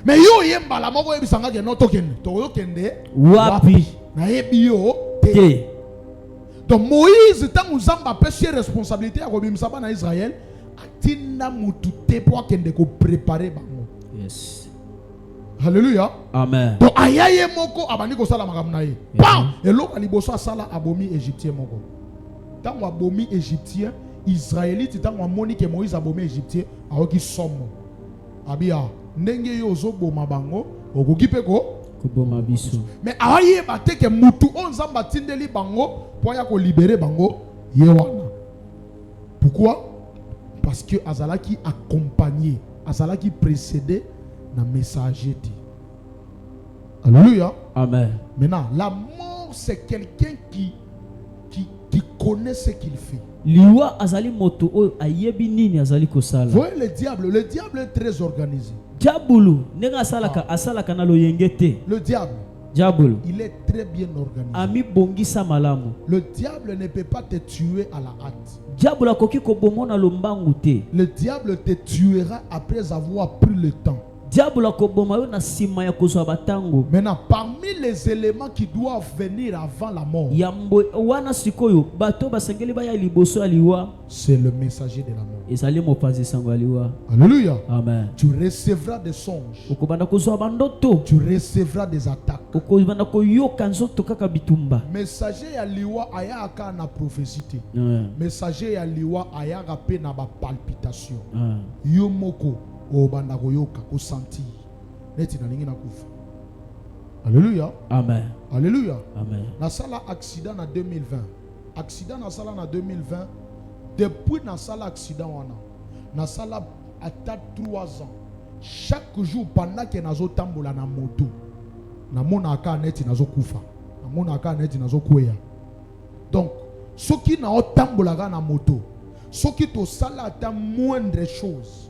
S1: Mais yo yemba la moko ebisanga ke no tokende. To kende
S2: wapi
S1: na yebi yo te. Donc Moïse tant uzamba pêcher responsabilité à kobimisa na Israël atina mutu te po kende ko préparer bango.
S2: Yes.
S1: Alléluia.
S2: Amen.
S1: Donc ayaye moko abandi ko sala makambo na ye. Pam eloko liboso sala abomi égyptien moko. Tant abomi égyptien israélite tant amoni que Moïse abomi égyptien aoki somo. Abia ndenge yo zoboma bango okoki pe ko
S2: koboma biso.
S1: Mais aye bate ke mutu onzamba tindeli bango pour ya ko libérer bango yewana. Pourquoi? Parce que azalaki accompagné, azalaki précédé na messager. Alléluia.
S2: Amen.
S1: Maintenant, la mort c'est quelqu'un qui connaît ce qu'il fait.
S2: Liwa azali moto o ayebi nini azali kosala.
S1: Voyez le diable est très organisé.
S2: Diabulu nenga asalaka na loyengete.
S1: Le diable, il est très bien organisé.
S2: Ami bongisa malamu.
S1: Le diable ne peut pas te tuer à la hâte.
S2: Diable akoki ko bomona lombangu te.
S1: Le diable te tuera après avoir pris le temps.
S2: Maintenant,
S1: parmi les éléments qui doivent venir avant la mort, c'est le messager de la mort. Alléluia.
S2: Amen.
S1: Tu recevras des songes. Tu recevras des attaques. Messager ya liwa aya aka na prophétie. Messager ya liwa aya rapé na ba palpitation. Yo moko obanda koyoka ko sentir neti na lingi na kufa. Alléluia.
S2: Amen.
S1: Alléluia.
S2: Amen.
S1: Na sala accident na 2020. Accident na sala na 2020. Depuis na sala accident wana. Na sala ata 3 ans. Chaque jour pendant que nazo tambola na moto. Na mona aka neti nazo kufa. Na mona aka neti nazo kweya. Donc ce qui na otambola na moto. Ce qui to sala ata moindre chose.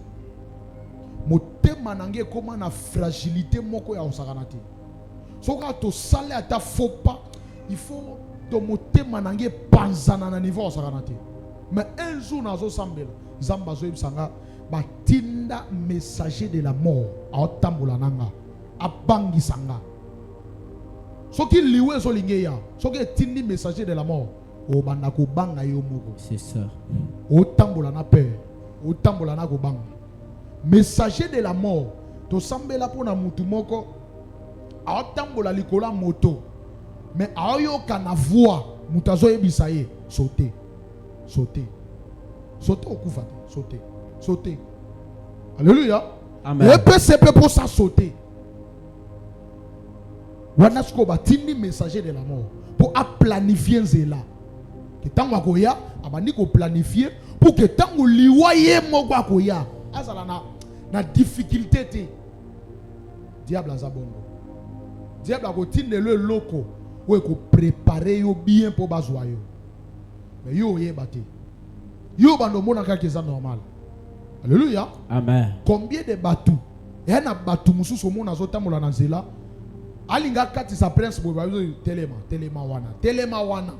S1: Motema nange koma na fragilité moko ya osakana te. Soka to sale ata faux pas, il faut to motema nange panzana na niveau osakana te. Mais un jour nazo sambela, zamba zo ibsanga batinda messager de la mort a otambola nanga. abangisanga. Soki liwe so lingeya, soki etindi messager de la mort, o banda ko banga yo moko.
S2: C'est ça.
S1: O tambola na peur, o tambola na ko banga. Messager de la mort, to sambela pona mutu moko, a tambola likola moto. Mais a yo kana voix, mutazo yebisa ye, sauter. Sauter. Sauter au kufa, sauter. Sauter. Alléluia.
S2: Amen.
S1: Le PCP pour ça sauter. Wanasko batini messager de la mort pour planifier cela. Que tant wakoya abandi ko planifier pour que tant liwaye mogwa koya azala na difficulté te. Diable azabongo. Diable a continué le loco où il faut préparer yo bien pour bazwa yo. Mais yo ye bate. Yo bando mona ka keza normal. Alléluia.
S2: Amen.
S1: Combien de bateaux? Et un bateau mususu mona zota mola na nzela. Alinga kati sa prince bo telema wana.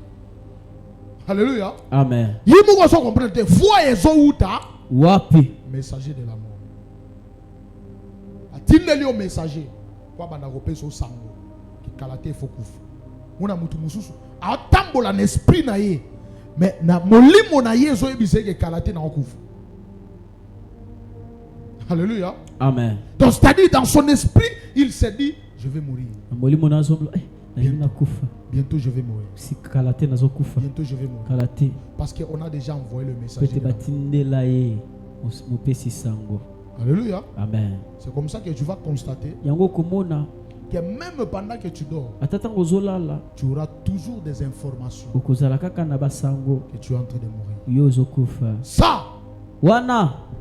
S1: Alléluia.
S2: Amen.
S1: Yimu ko so comprendre te foi ezo uta
S2: wapi
S1: messager de la mort. Atineli o messager kwa banda ko peso sango ki kalate fokufu. Mona mutu mususu atambola na esprit na ye. Mais na molimo na ye zo ebise ke kalate na okufu. Alléluia.
S2: Amen.
S1: Donc c'est-à-dire dans son esprit, il s'est dit je vais mourir. Bientôt je vais mourir. Bientôt je vais mourir. Parce qu'on a déjà envoyé le message. Alléluia.
S2: Amen.
S1: C'est comme ça que tu vas constater que même pendant que tu dors, tu auras toujours des informations que tu es en train de mourir. Ça,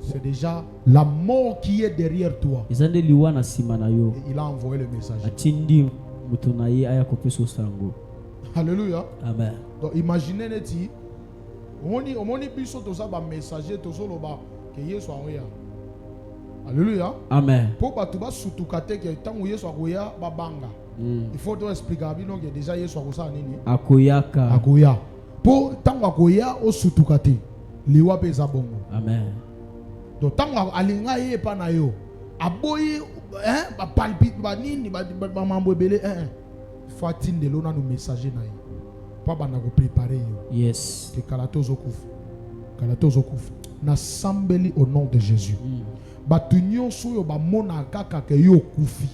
S1: c'est déjà la mort qui est derrière toi. Et il a envoyé le message. Alléluia.
S2: Amen.
S1: Donc imaginez neti omoni biso toza ba messager tozolo ba que Yesu aoya. Alléluia.
S2: Amen.
S1: Pour ba tuba sutukate que tangu Yesu akoya ba banga. Il faut te expliquer bino que déjà Yesu akosa nini? Akoya. Pour tangu akoya o sutukate liwa peza bongo.
S2: Amen.
S1: Donc tangu alinga ye pa na yo aboyi ba palpite ba nini ba mambo ebele faut attendre l'on nous messager na pas bana ko préparer yo.
S2: Yes.
S1: Que kalatozo kufa na sambeli au nom de Jésus. Batunyo so yo ba mona kaka ke yo kufi.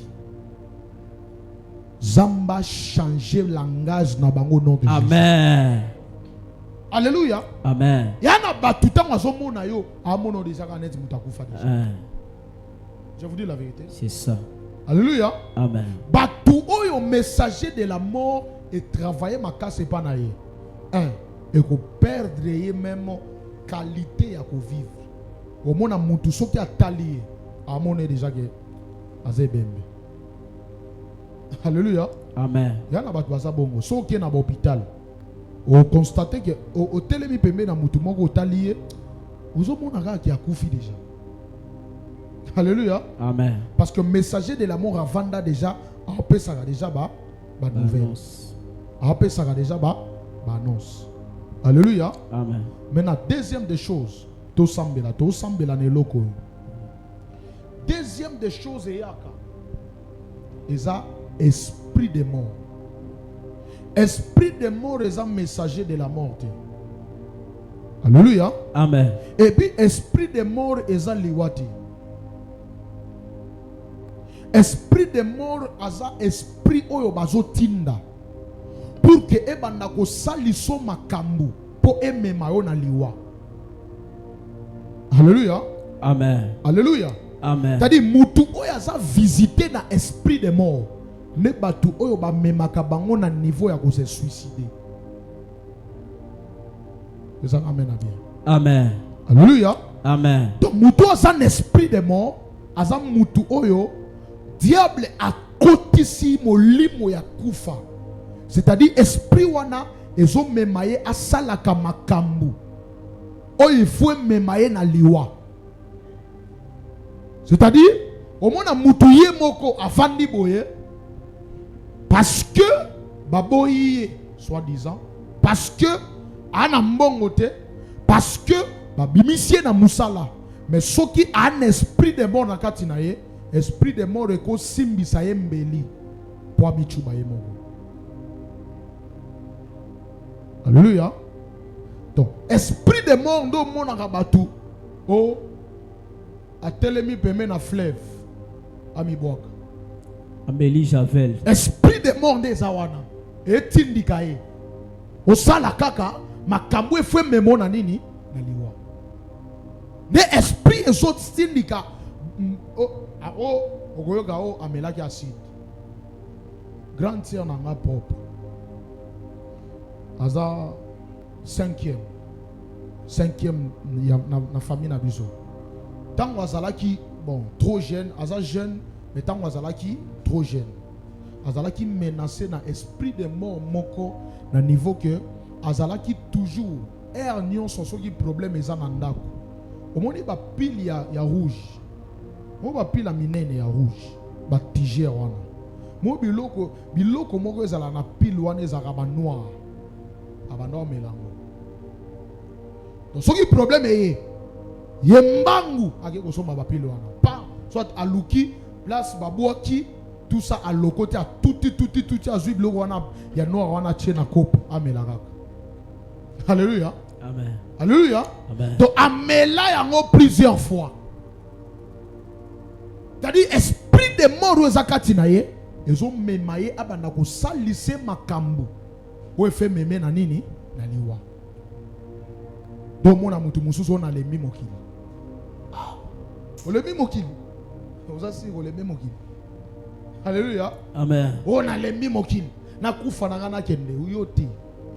S1: Zamba changer langage na bango nom de Jésus.
S2: Amen.
S1: Alléluia.
S2: Amen.
S1: Yana batuta ngazo mona yo amono déjà kanet mutakufa déjà. Je vous dis la vérité.
S2: C'est ça.
S1: Alléluia.
S2: Amen.
S1: Batou oyo messager de la mort et travailler ma casse pas na ye. Et ko perdre ye même qualité ya ko vivre. Au mona mutu soki atali amone déjà que azebembe. Alléluia.
S2: Amen.
S1: Yana batu baza bongo soki na hôpital. On constate que au telemi pembe na mutu moko otali ye ozo mona ka ki akufi déjà. Alléluia.
S2: Amen.
S1: Parce que messager de l'amour avant déjà, on peut ça déjà ba nouvelle. On peut ça déjà ba annonce. Alléluia.
S2: Amen.
S1: Maintenant deuxième des choses, to sambela ne loko. Deuxième des choses yaka. Eza esprit de mort. Esprit de mort est un messager de la mort. Alléluia.
S2: Amen.
S1: Et puis esprit de mort est un liwati. Esprit de mort aza esprit oyo bazo tinda pour que ebanda ko saliso makambu po emema yo na liwa. Alléluia.
S2: Amen.
S1: Alléluia.
S2: Amen.
S1: C'est-à-dire mutu oyo aza visité na esprit de mort ne batu oyo ba memaka bango na niveau ya ko se suicider. Ça amène à bien.
S2: Amen.
S1: Alléluia.
S2: Amen.
S1: Donc mutu aza un esprit de mort aza mutu oyo diable a kotisi molimo ya kufa. C'est-à-dire esprit wana ezo memaye asalaka makambu o il faut memaye na liwa. C'est-à-dire au mona mutu ye moko afandi boye parce que baboyi soi-disant parce que ana mbongo te parce que babimisie na musala mais soki un esprit de bon na kati na ye esprit de mort eko simbisa yembeli pour michuba yemo. Alléluia. Donc esprit de mort ndo mona kabatu o atelemi peme na fleuve ami boka.
S2: Ambeli Javel.
S1: Esprit de mort nde zawana etindika ye. Osala kaka makambo efwe memo na nini na liwa. Ne esprit ezot tindika ogoyoga o amelaki acide. Grand sœur na nga propre. Aza cinquième na famille na biso. Tant azalaki bon trop jeune, aza jeune mais tant azalaki trop jeune. Azalaki menacé na esprit de mort moko na niveau que azalaki toujours air nion soki problème eza na ndako. Omoni ba pile ya rouge. Mo ba pile minene ya rouge. Ba tigère wana. Mo biloko moko ezala na pile wana ezala ba noir. Abandon melango. Donc soki problème est yembangu ake kosoma ba pile wana. Pas soit aluki place babouaki tout ça à l'côté à tout à zuib le wana ya noir wana tchena coupe amelaka. Alléluia.
S2: Amen.
S1: Alléluia.
S2: Amen.
S1: Donc amela yango plusieurs fois. C'est-à-dire esprit de mort ou zakati na ye ezo memaye abanda ko salise makambo o efe meme na nini na liwa. Donc mona mutu mususu na le mimokili. O le mimokili. Oza si o le mimokili. Alléluia.
S2: Amen.
S1: On a les mimokili. Na kufa na ngana kende uyoti.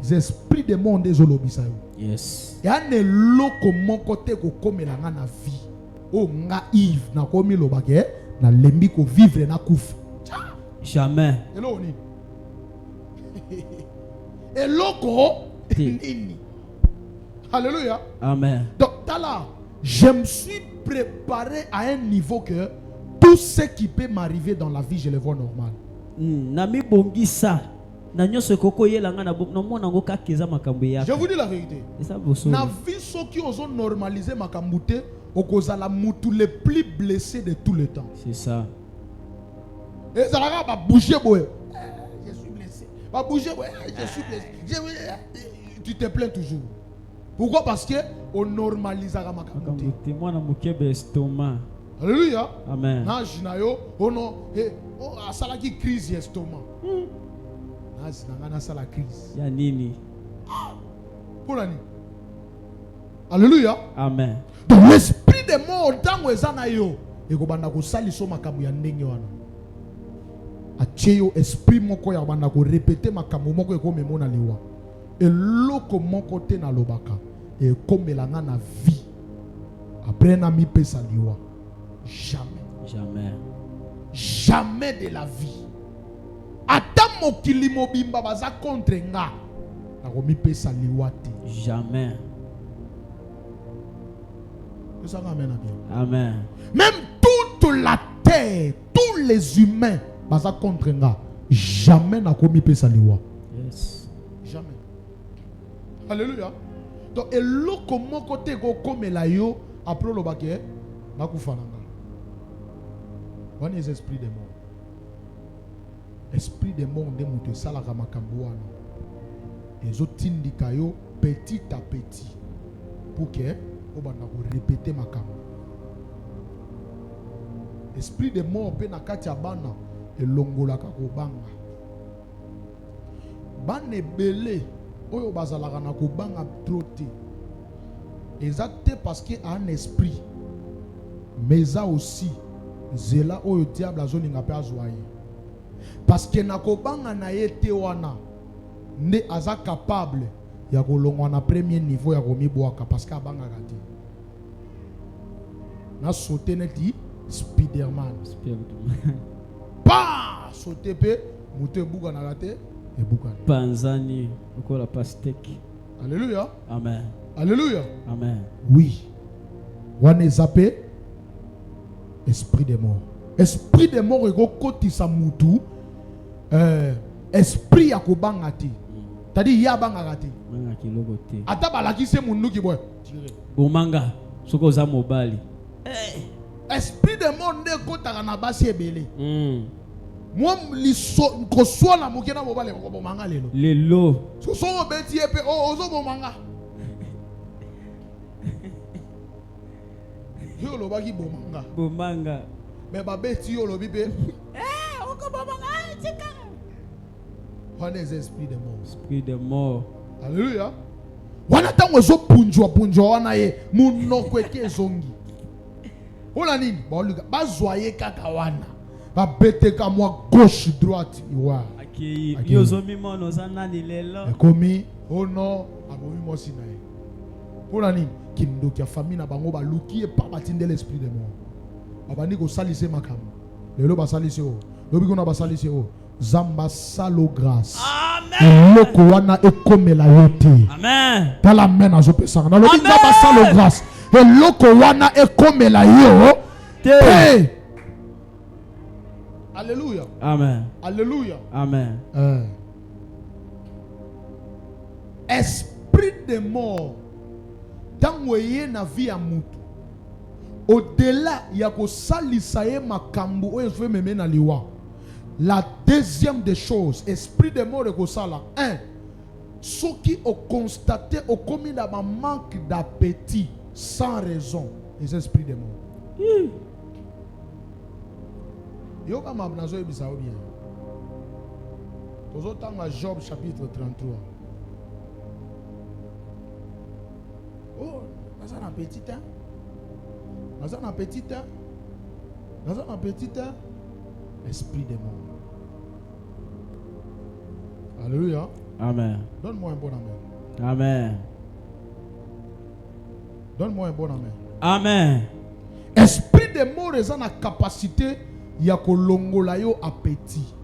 S1: Les esprits de monde ezolobisa yo.
S2: Yes.
S1: Ya ne loko moko te ko komela nga na vie. O nga Yves na komi lobake na lembi ko vivre na kufa.
S2: Jamais.
S1: Hello ni. Eloko nini. Alléluia.
S2: Amen.
S1: Donc là, je me suis préparé à un niveau que tout ce qui peut m'arriver dans la vie, je le vois normal.
S2: Nami bongi sa. Na nyonso koko yelanga na mona ngo kakeza makambo ya.
S1: Je vous dis la vérité. Na vie ceux qui ont normalisé makambo te okozala mutu le plus blessé de tout le temps.
S2: C'est ça.
S1: Et ça va bouger boy. Je suis blessé. Va bouger boy. Je suis blessé. Tu te plains toujours. Pourquoi? Parce que on normalise makambo te.
S2: Témoin na mukebe estomac.
S1: Alléluia.
S2: Amen.
S1: Na jinayo ono asala ki crise estomac. Na sala crise.
S2: Ya nini?
S1: Pour nani? Alléluia.
S2: Amen.
S1: Donc l'esprit de mort ntango ezana yo ekobanda ko saliso makambo ya ndenge wana. Acheyo esprit moko ya banda ko répéter makambo moko ekomemo na liwa. Eloko moko te na lobaka ekomelanga na vie. Après na mi pesa liwa. Jamais.
S2: Jamais.
S1: Jamais de la vie. Ata mokili mobimba baza contre nga. Na ko mi pesa liwa te.
S2: Jamais.
S1: Amen.
S2: Amen.
S1: Même toute la terre, tous les humains baza contre nga. Jamais na ko mi pesa liwa.
S2: Yes.
S1: Jamais. Alléluia. Donc eloko moko te ko komela yo après lo baké na kufananga. Wana est esprit de mort. Esprit de mort nde mutu salaka makambo wana. Ezotindika yo petit à petit pour que obanda ko répéter makambo. Esprit de mort pe na kati ya bana elongolaka ko banga. Bana ebele oyo bazalaka na ko banga trop te. Exacté parce que a un esprit. Mais ça aussi zela oyo diable azoninga pe azwaye. Parce que na ko banga na yete wana ne aza capable ya kolongwa na premier niveau ya komibwaka parce que abanga kati. Na sauter neti Spiderman. Pa sauter pe muté buka na kate e buka.
S2: Panzani okola pastèque.
S1: Alléluia.
S2: Amen.
S1: Alléluia.
S2: Amen.
S1: Oui. Wana zappé esprit de mort. Esprit de mort ego kotisa mutu esprit ya kobanga te. C'est-à-dire ya banga te.
S2: Banga kiloko te.
S1: Ata balaki se mundu ki boy.
S2: Bomanga soko za mobali.
S1: Esprit de mort ne kotaka na basi ebele. Moi liso ko so na mokena mobale ko bomanga lelo.
S2: Lelo.
S1: So so beti epe ozo bomanga. Yo lo baki bomanga.
S2: Bomanga.
S1: Mais ba beti yo lo bibe. Oko bomanga tika. On est esprit de mort.
S2: Esprit de mort.
S1: Alléluia. Wana tango zo punjwa wana ye munoko eke zongi. Ola nini? Ba luka bazwaye kaka wana. Ba bete ka moi gauche droite iwa.
S2: Aki yozo mimo no sanani lelo.
S1: Komi ono abomi mosi na ye. Ola nini? Kindo kia famille na bango ba luki e pa batinde l'esprit de mort. Abandi ko salise makambo. Lelo ba salise o. Lobi ko na ba salise o. Zamba salo grâce.
S2: Amen.
S1: Loko wana ekomela yote.
S2: Amen.
S1: Tala mena zo pesanga. Na lobi zamba salo grâce. Et loko wana ekomela yo. Te. Alléluia.
S2: Amen.
S1: Alléluia.
S2: Amen.
S1: Esprit de mort. Tango ye na vie ya mutu. Au-delà ya ko salisa ye makambo oyo zo meme na liwa. La deuxième des choses, esprit de mort de Kosala. Ceux qui ont constaté au commis d'un manque d'appétit sans raison, les esprits de mort. Yo kama mnazo ebisa bien. Tozo tanga Job chapitre 33. Oh, naza na petit hein? Naza na petit hein? Naza na petit hein? Esprit de mort. Alléluia.
S2: Amen.
S1: Donne-moi un bon amen.
S2: Amen.
S1: Donne-moi un bon amen.
S2: Amen.
S1: Esprit de mort est en capacité ya kolongola yo appétit.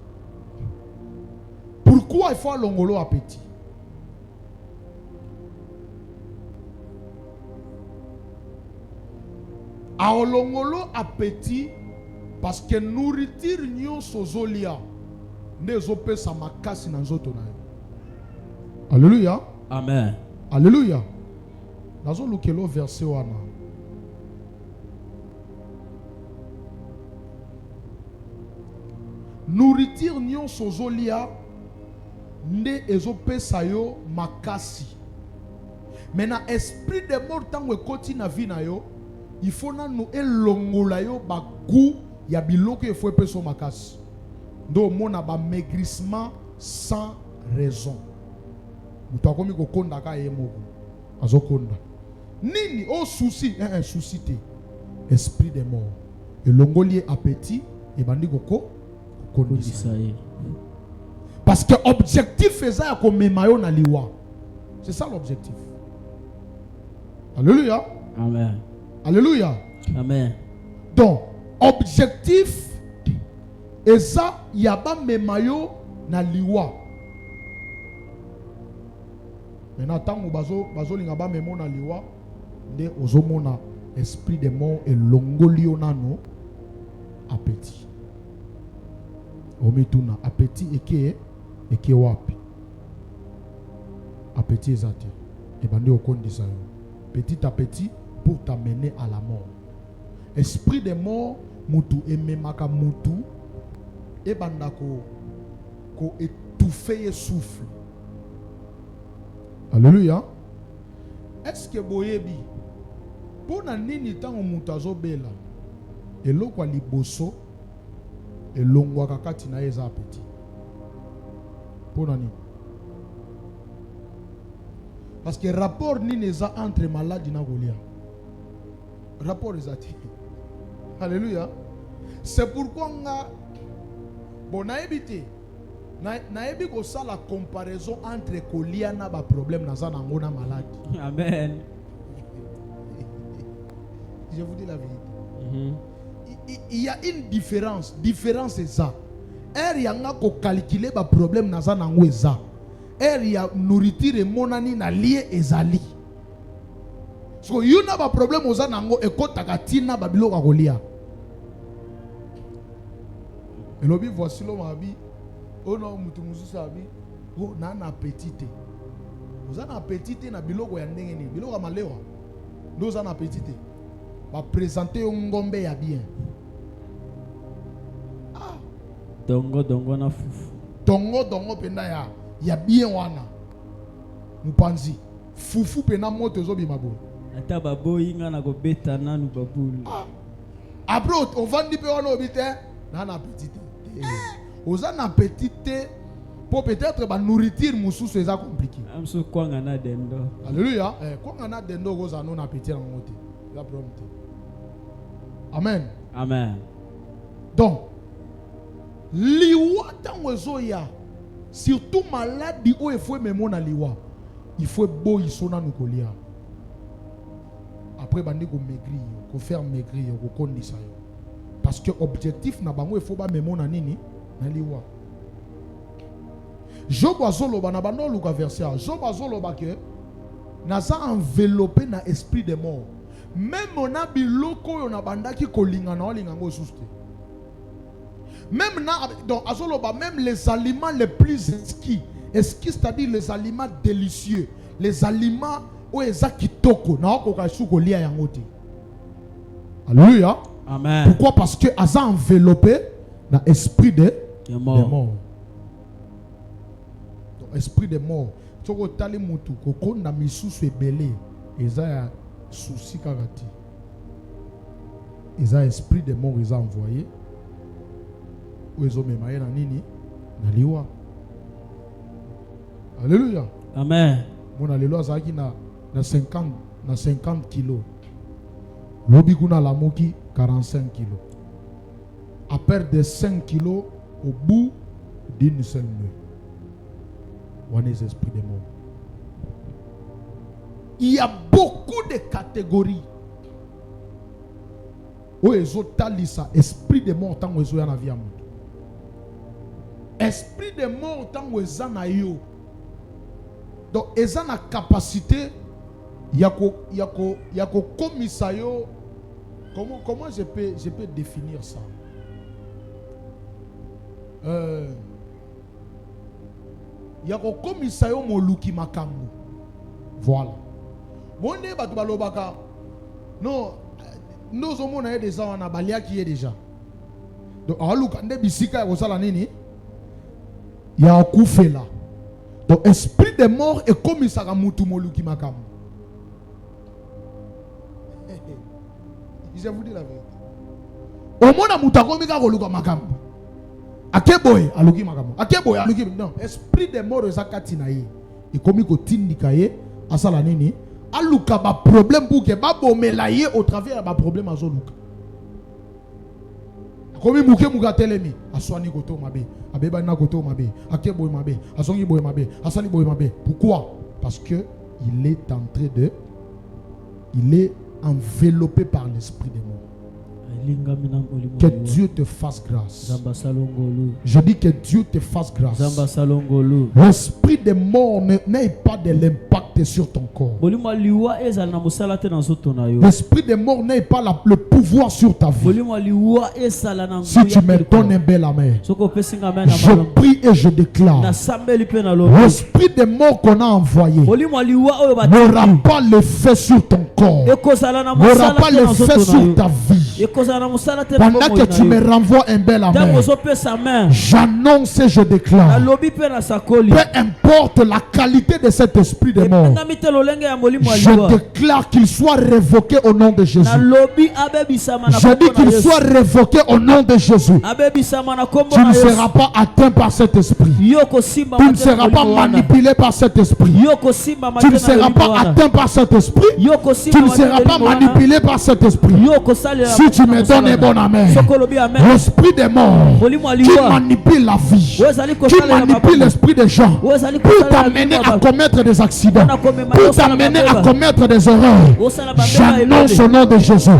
S1: Pourquoi il faut longolo appétit? A longolo appétit parce que nourriture nyo sozolia nezo pesa makasi na nzoto na yo. Alléluia.
S2: Amen.
S1: Alléluia. Nazo lukelo verset wana. Nourriture nyo sozolia nde ezo pesa yo makasi. Mais na esprit de mort tango ekoti na vie na yo, il faut na no elongola yo ba goût ya biloko efo peso makasi. Ndo mona ba maigrissement sans raison. Mutu akomi ko konda ka ye moko. Azokonda. Nini o souci, souci te. Esprit de mort. Elongoli appétit et bandi koko kondisa. Parce que objectif est ça comme memayo na liwa. C'est ça l'objectif. Alléluia.
S2: Amen.
S1: Alléluia.
S2: Amen.
S1: Donc, objectif et ça yaba memayo na liwa. Maintenant tango bazo linga ba memo na liwa nde ozomona esprit de mort et longolio nano appétit. Ometuna appétit eke wapi? Appétit ezate. Et bandi okondisa yo. Petit à petit pour t'amener à la mort. Esprit de mort mutu ememaka mutu et banda ko étouffer souffle. Alléluia. Est-ce que boyebi pona nini tango mutu azobela eloko liboso elongwa kakati na eza appétit? Pona nini? Parce que rapport nini eza entre maladie na golia. Rapport ezati. Alléluia. C'est pourquoi nga bon naebite naebi ko ça la comparaison entre kolia na ba problème na za nango na maladie.
S2: Amen.
S1: Je vous dis la vérité. Il y a une différence. Différence est ça. Er yanga ko calculer ba problème na za nango eza. Er ya nourriture monani na lié ezali. So you na ba problème oza nango ekotaka tina ba biloko kolia. Elobi voici lo mabi. Oh non, mutu mususu abi. Oh na appétit. Oza na appétit na biloko ya ndenge ni. Biloko malewa. Nous en appétit. Va présenter un ngombe ya bien.
S2: Dongo dongo na fufu.
S1: Dongo dongo penda ya bien wana. Mupanzi. Fufu pena moto zobi mabo.
S2: Ata babo inga na ko beta nanu babulu.
S1: Après on vandi pe wana obite na na petite. Oza na petite pour peut-être ba nourriture mususu eza compliqué.
S2: Amso kwanga na dendo.
S1: Alléluia. Kwanga na dendo goza no na petite na moto. Ya problème. Amen.
S2: Amen.
S1: Donc liwa tango ezoya surtout maladie où il faut même na liwa. Il faut beau isona nukolia. Après bandi ko maigrir, ko faire maigrir, ko kondisa yo. Parce que objectif na bango il faut ba même na nini na liwa. Job azoloba na bando luka verset. Job azoloba que naza enveloppé na esprit de mort. Même on a biloko yo na bandaki kolinga na olinga ngo suste. Même na donc azoloba même les aliments les plus exquis, c'est-à-dire les aliments délicieux, les aliments où eza kitoko na okoka suko lia yango te. Alléluia.
S2: Amen.
S1: Pourquoi? Parce que aza enveloppé na esprit de mort. Donc esprit de mort. Toko tali mutu koko na misusu ebele eza ya souci kakati. Eza esprit de mort eza envoyé. Ou ils ont même na nini na liwa. Alléluia.
S2: Amen.
S1: Mon alléluia zaki na 50 kilos. Lobi kuna la moki 45 kilos. À perdre de 5 kilos au bout d'une seule nuit. On est esprit de mort. Il y a beaucoup de catégories. Où ils ont talisa esprit de mort tant qu'ils ont na vie. Esprit de mort tant qu'ils ont na yo. Donc ils ont la capacité yako komisayo. Comment je peux définir ça? Yako komisayo moluki makambo. Voilà. Bonne batu balobaka. Non, nous sommes déjà on a balia qui est déjà. Donc aluka nde bisika ya kosala nini? Ya okufela. Donc esprit de mort est comme ça mutu moluki makambo. Je vous dis la vérité. Au moins muta komika koluka makambo. Akeboy aluki makambo. Akeboy aluki non, esprit de mort ezakati na ye. Et comme ko tindika ye asala nini? Aluka ba problème pour que ba bomela ye au travers ba problème azoluka. Comme muke muka telemi aswani koto mabe. Abeba na koto mabe, akeboy mabe, asongi boy mabe, asali boy mabe. Pourquoi? Parce que il est enveloppé par l'esprit de mort. Que Dieu te fasse grâce. Je dis que Dieu te fasse grâce. L'esprit de mort n'ait pas de l'impact sur ton corps. L'esprit de mort n'ait pas le pouvoir sur ta vie. Si tu me donnes un bel amen, je prie et je déclare, l'esprit de mort qu'on a envoyé n'aura pas l'effet sur ton corps, n'aura pas l'effet sur ta vie. Pendant que tu me renvoies un bel amen, j'annonce et je déclare, peu importe la qualité de cet esprit de mort, je déclare qu'il soit révoqué au nom de Jésus. Je dis qu'il soit révoqué au nom de Jésus. Tu ne seras pas atteint par cet esprit. Tu ne seras pas manipulé par cet esprit. Tu ne seras pas atteint par cet esprit. Tu ne seras pas manipulé par cet esprit. Si tu me donnes un bon amen, l'esprit des morts qui manipule la vie, qui manipule l'esprit des gens pour t'amener à commettre des accidents, pour t'amener à commettre des erreurs, j'annonce au nom de Jésus,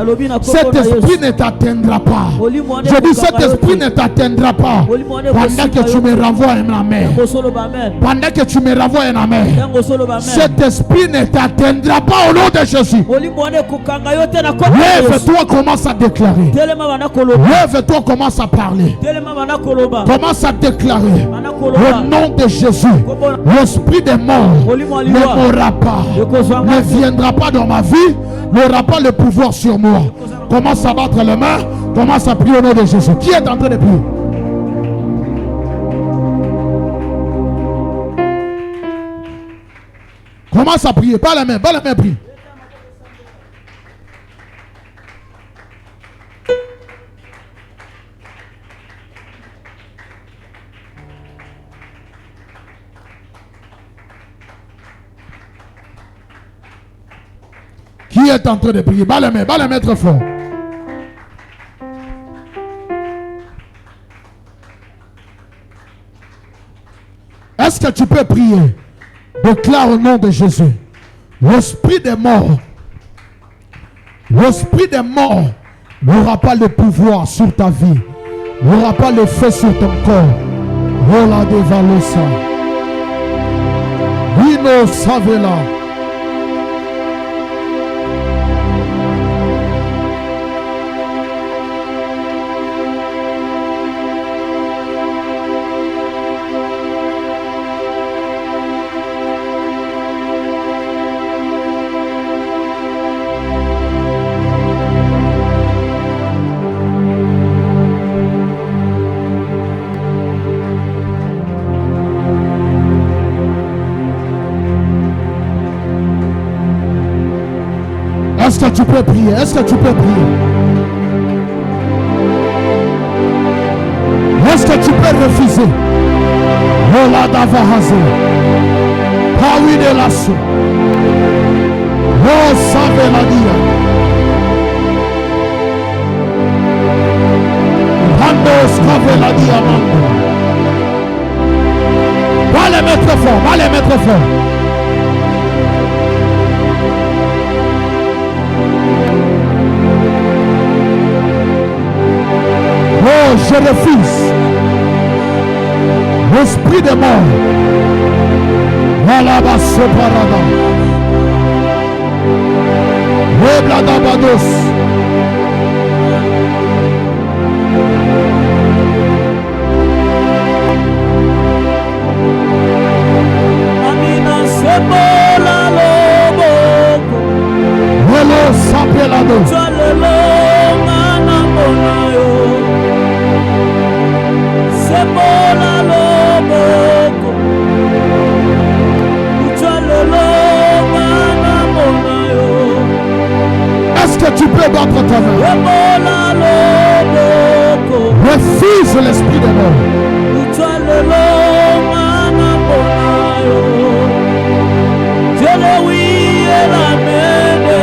S1: cet esprit ne t'atteindra pas. Je dis cet esprit ne t'atteindra pas pendant que tu me renvoies un amen. Pendant que tu me renvoies un amen, cet esprit ne t'atteindra pas au nom de Jésus. Lève-toi, commence à déclarer. Lève-toi, commence à parler. Commence à déclarer. Au nom de Jésus, l'esprit des morts ne mourra pas, ne viendra pas dans ma vie, n'aura pas le pouvoir sur moi. Commence à battre les mains, commence à prier au nom de Jésus. Qui est en train de prier? Commence à prier. Bas la main, prie. Qui est en train de prier? Bas la main très fort. Est-ce que tu peux prier? Déclare au nom de Jésus. L'esprit des morts n'aura pas le pouvoir sur ta vie, n'aura pas le feu sur ton corps. Rola de Valosa. Vino Savela. Est-ce que tu peux prier? Est-ce que tu peux prier? Est-ce que tu peux refuser? Rola d'Avahaze. Pawi de Lasso. Oh, savez la dia. Randos cave la diamante. Va les mettre fort, Oh, je refuse l'esprit de mort. Voilà ma soparada. Rebladabados. Amina sebola lobo. Hello sapelado. Chalelo mana bonayo. Sebola lobo. Chalelo mana bonayo. Est-ce que tu peux battre ta main? Sebola lobo. Refuse l'esprit de mort. Chalelo mana bonayo. Jelewi la mene.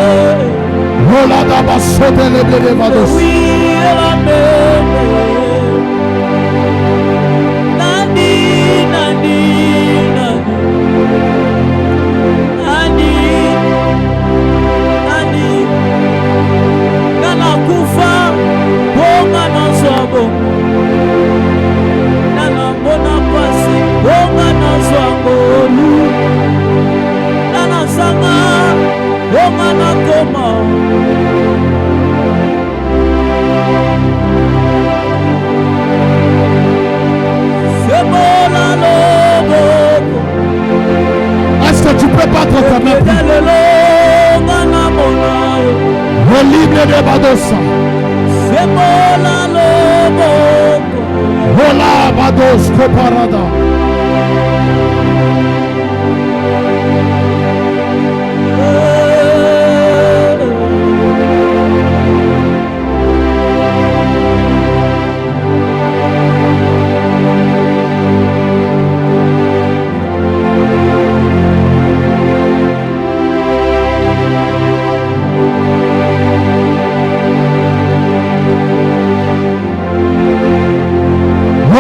S1: Rola da basote le blevados. Jelewi la mene. Est-ce que tu peux battre ta main? Le libre de Badosa. Hola Bados Coparada.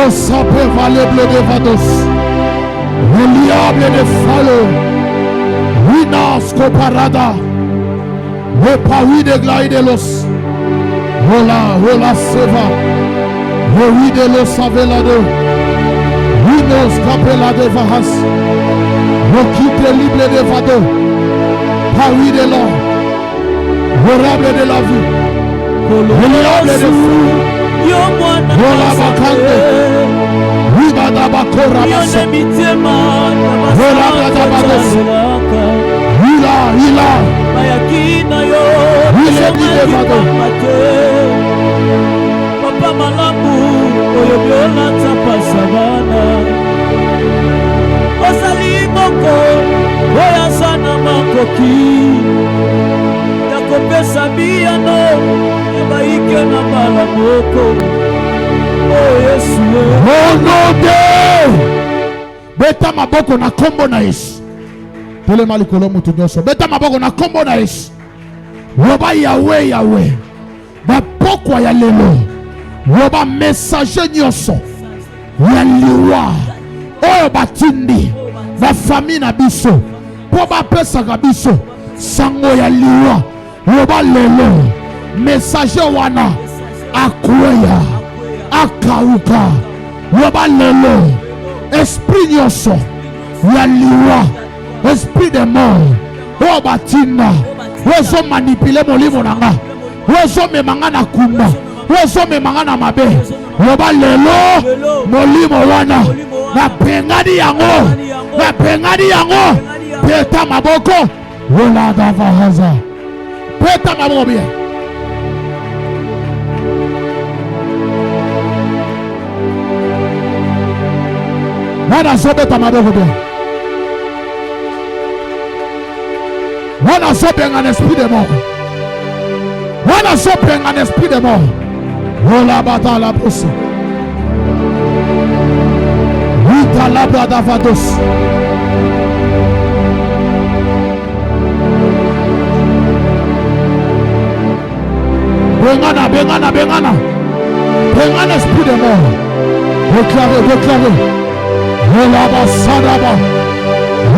S1: Sapé valable de Vados, reliable de Falo, Winas Coparada, le Pawi de Glaidelos, Hola Seva, Roi de los Avelado, Winos Capela de Vahas, Roquite libre de Vado, Pawi de l'or, horrible de la vie, reliable de Fou. Rola bakande, riba da bakora basa. Rola da bados. Hila. Hile di devado. Papa malamu, oyo biola tapa savana. Osali moko,
S2: oya sana makoki ya kopesa biyano ya baike na mbala moko. Oh Yesu,
S1: oh nom de beta maboko na kombo na Yesu. Telema likolo mutu nyonso beta maboko na kombo na Yesu. Woba Yahweh Yahweh bapokwa ya lelo woba messager nyonso ya liwa oyo batindi bafamille na biso po bapesaka biso sango ya liwa woba lelo messager wana akweya akauka woba lelo esprit nyonso ya liwa esprit de mort oyo batinda ozo manipule molimo nanga ozo memanga na kumba ozo memanga na mabe woba lelo molimo wana napengani yango peta maboko wola davahaza peta maboko bia wana sobeta maboko bia wana sobenga un esprit de mort wana sobenga un esprit de mort wola bata la bosse wita labra davados bengana esprit de mort déclarez wola basadaba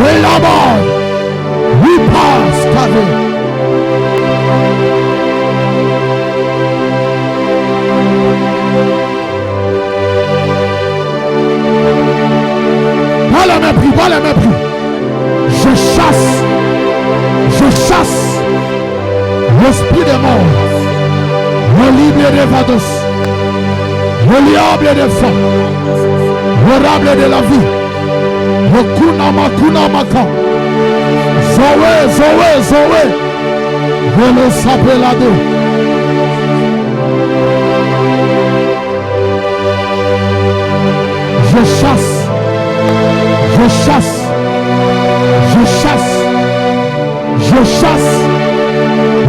S1: wola we pass cover. Pas le mépris. Je chasse l'esprit de mort, le libre de vados, le liable de femme, l'orable de la vie, le kuna maka. Zoé, velo sapelado. Je chasse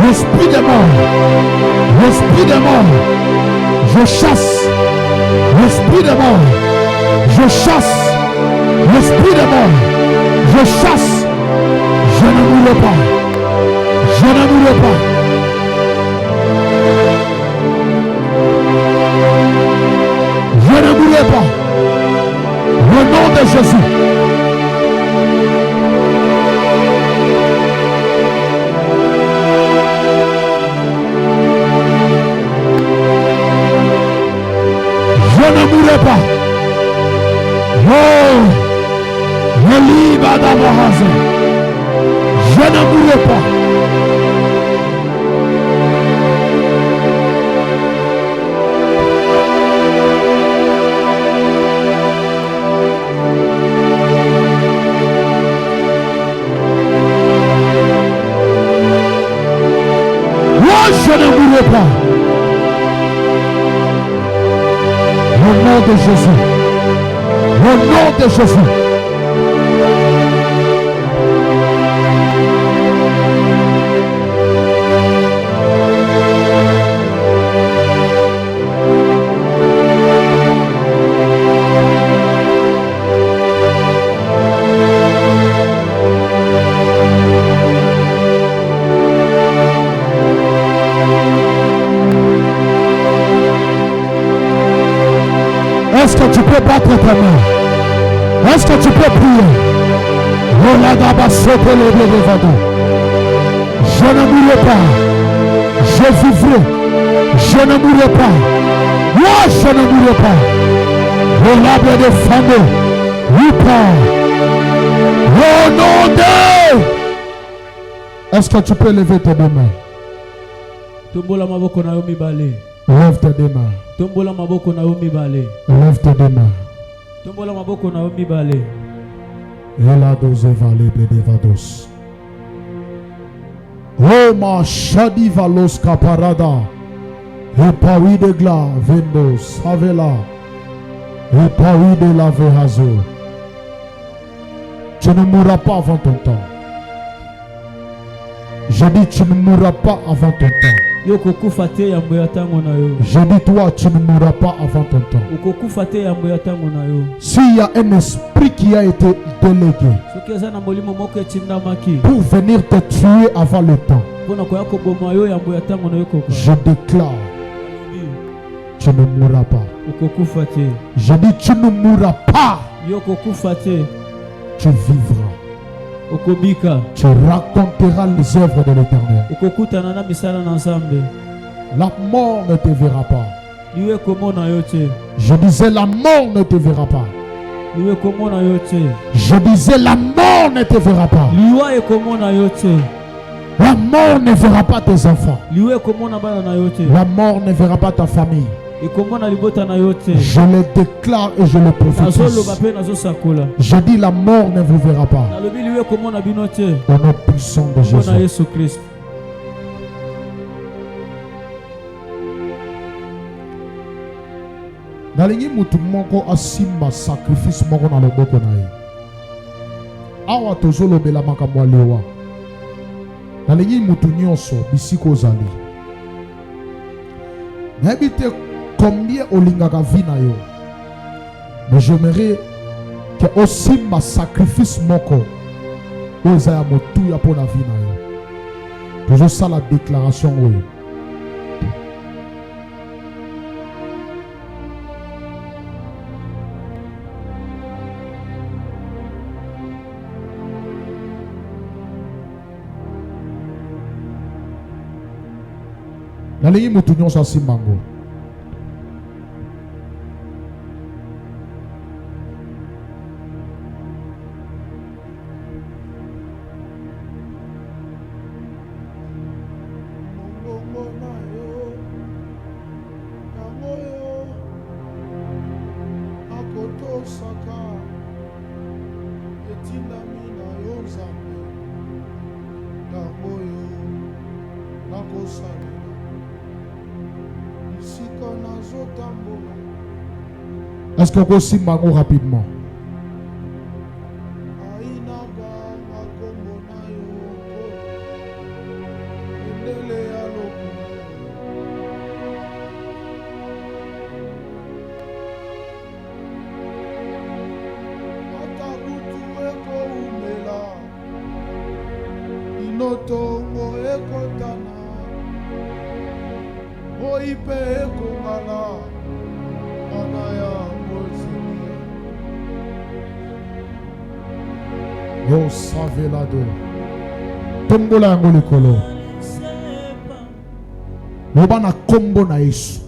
S1: l'esprit de mort, je chasse l'esprit de mort, je chasse l'esprit de mort, je chasse. Je ne mourrai pas. Au nom de Jésus. Je ne mourrai pas. Oh, le libre d'avoir. Je ne mourrai pas. Moi, je ne mourrai pas. Au nom de Jésus. Au nom de Jésus. Est-ce que tu peux battre ta main? Est-ce que tu peux prier? Je ne mourrai pas. Je vivrai. Je ne mourrai pas. Moi, je ne mourrai pas. L'âme de famille. Oui, pas. Au nom de... Est-ce que tu peux lever tes deux mains? Lève tes deux mains. Lève tes deux mains. Oh ma shadi valos caparada. Et paris de glas vendos savela. Et paris de la vehazo. Tu ne mourras pas avant ton temps. Je dis tu ne mourras pas avant ton temps. Je dis toi tu ne mourras pas avant ton temps. S'il y a un esprit qui a été délégué pour venir te tuer avant le temps, je déclare tu ne mourras pas. Je dis tu ne mourras pas. Tu vivras. Tu raconteras les œuvres de l'Éternel. La mort ne te verra pas. Je disais la mort ne te verra pas. Je disais la mort ne te verra pas. La mort ne verra pas tes enfants. La mort ne verra pas ta famille. Je le déclare et je le prophétise. Je dis la mort ne vous verra pas. Au nom puissant de Jésus. Nalingi mutu moko asimba sacrifice moko na loboko na ye. Awa tozolo bela makambo lewa. Nalingi mutu nyonso bisiko zali. N'habite combien olingaka vie na yo. Mais j'aimerais que osimba sacrifice moko oza ya motu ya pona vie na yo. Toujours ça la déclaration oyo. Nalingi mutu nyonso asimbango. Est-ce qu'on peut s'y mango rapidement? Yo savez la do. Tombola yango likolo. Loba na kombo na Yesu.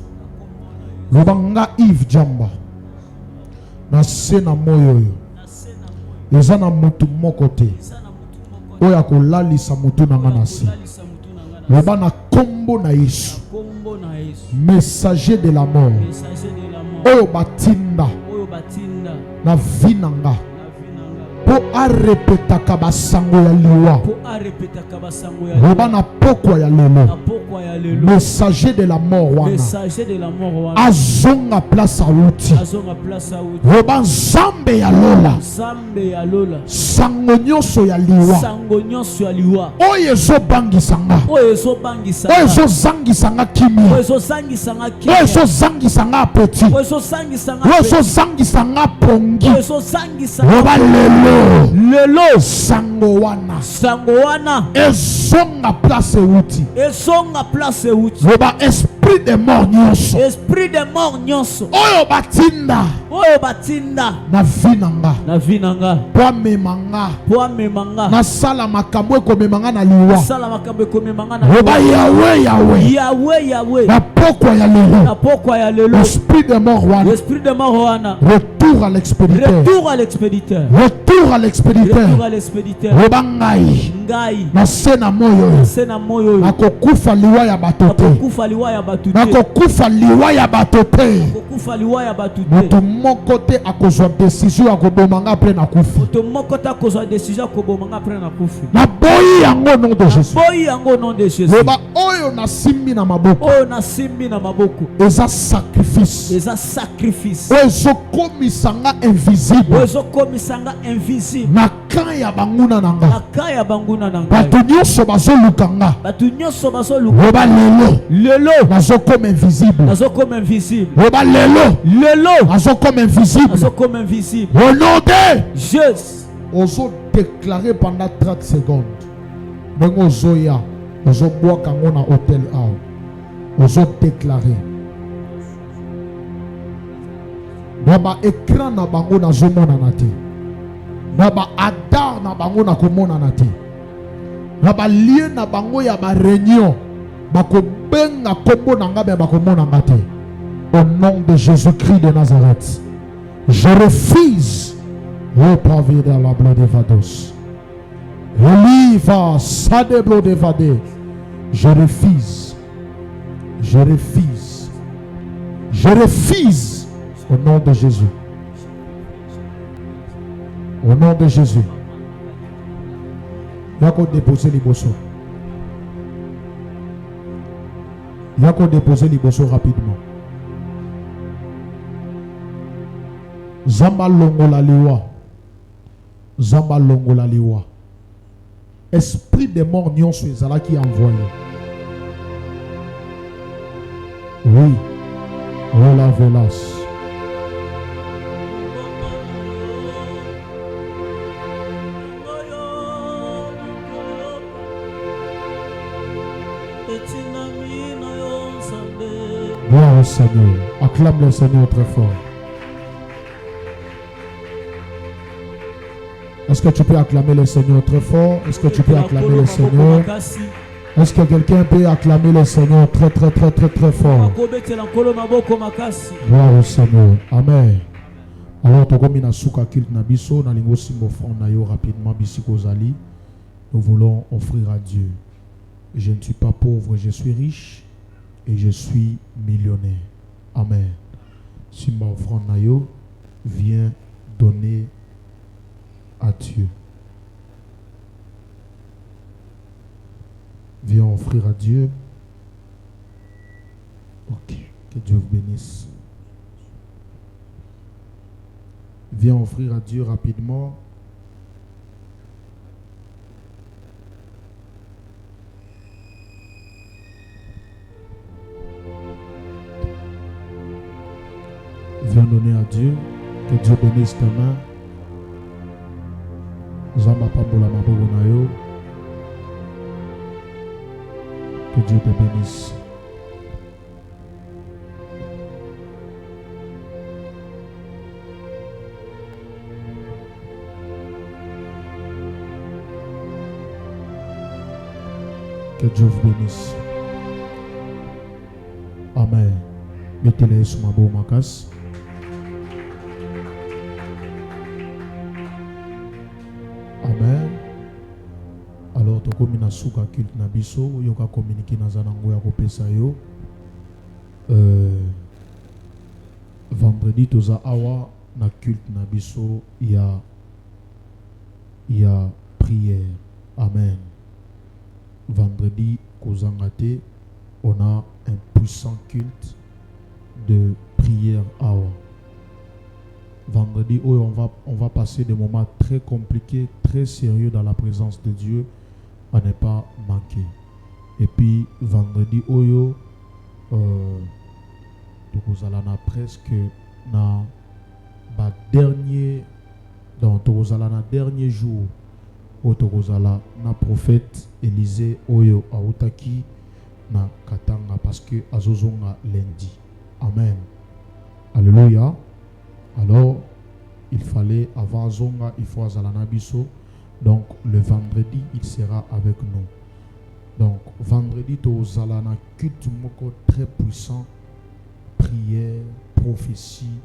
S1: Loba nga Yves Jamba. Na se na moyo yo. Eza na mutu moko te. Oya kolalisa mutu na nga na se. Loba na kombo na Yesu. Messager de la mort. Oyo batinda. Na vinanga. Po arepeta kabasango ya liwa. Loba na pokwa ya lelo. Messager de la mort wana. Azonga place auti. Loba nzambe ya lola. Sango nyonso ya liwa. Oyo ezobangisa. Oyo ezozangisa kimia. Oyo ezozangisa apeti. Oyo ezozangisa pongi. Loba lelo. Sango wana ezonga place uti. Loba esprit de mort nyonso. Oyo batinda na vinanga. Po memanga. Na sala makambo ekomemanga na liwa. Loba Yahweh. Na pokwa ya lelo. Esprit de mort wana. Retour à l'expéditeur. Retour à l'expéditeur. Loba ngai. Na sena moyo. Na kokufa liwa ya batote. Na kokufa liwa ya batote. Moto moko te akozwa décision ya kobomanga après na kufi. Na boyi yango nom de Jésus. Loba oyo na simbi na maboko. Eza sacrifice. Oyo zokomisanga invisible. Na camp ya banguna nanga.
S2: Na camp ya banguna nanga.
S1: Batu nyonso bazo lukanga.
S2: Batu nyonso bazo lukanga.
S1: Oba lelo.
S2: Lelo.
S1: Bazo comme invisible.
S2: Bazo comme invisible.
S1: Oba lelo.
S2: Lelo.
S1: Bazo comme invisible.
S2: Bazo comme invisible.
S1: Au nom de
S2: Jésus.
S1: Ozo déclarer pendant 30 secondes. Bengo zoya. Ozo bois kango na hôtel a. Ozo déclarer. Naba écran na bango na zomona na te. Naba adar na bango na komona na te. Naba lien na bango ya ba réunion. Bako benga kombo na nga be bako mona nga te. Au nom de Jésus-Christ de Nazareth. Je refuse le pavé de la blood de Vados. Oliva sade blood de Vade. Je refuse. Je refuse. Je refuse. Au nom de Jésus. Au nom de Jésus. Yako déposer les bossos. Yako déposer les bossos rapidement. Zamba longola liwa. Zamba longola liwa. Esprit des morts nyonso ezala qui envoyé. Oui. Rola velas. Gloire au Seigneur. Acclame le Seigneur très fort. Est-ce que tu peux acclamer le Seigneur très fort? Est-ce que tu peux acclamer le Seigneur? Est-ce que quelqu'un peut acclamer le Seigneur très très très très très fort? Gloire au Seigneur. Amen. Alors, Togomina Souka Culte Nabiso, Nalingo Simbo Nayo rapidement, Bisiko Zali. Nous voulons offrir à Dieu. Je ne suis pas pauvre, je suis riche et je suis millionnaire. Amen. Simba offrande Nayo, viens donner à Dieu. Viens offrir à Dieu. Ok. Que Dieu vous bénisse. Viens offrir à Dieu rapidement. Viens donner à Dieu. Que Dieu bénisse ta main. Zamba Pambola Mabogonayo. Que Dieu te bénisse. Que Dieu vous bénisse. Amen. Mettez-les sur ma beau makas. Amen. Alors, tu as souka culte na biso, tu as communiqué na zanango ya kopesa yo. Vendredi, tu as awa na culte na biso, il y a prière. Amen. Vendredi, Kozangate, on a un puissant culte de prière awa. Vendredi, on va passer des moments très compliqués, très sérieux dans la présence de Dieu, à ne pas manquer. Et puis, vendredi, nous allons presque na dernier jour, na prophète Élisée Oyo Aoutaki na Katanga parce que azozonga lundi. Amen. Alléluia. Alors, il fallait, avant Zonga, il faut Azalana Biso. Donc, le vendredi, il sera avec nous. Donc, vendredi, tu Zalana culte moko très puissant. Prière, prophétie,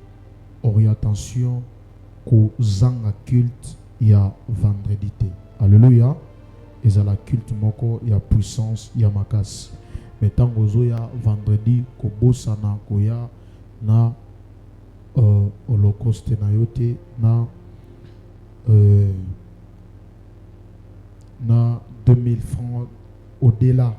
S1: orientation. Ko Zanga culte, il y a vendredi. Alléluia. Et Zala culte moko, il y a puissance, il y a makas. Mais tant que il y a vendredi, ko Bosana, ko ya na holocauste na yote na 2000 francs au-delà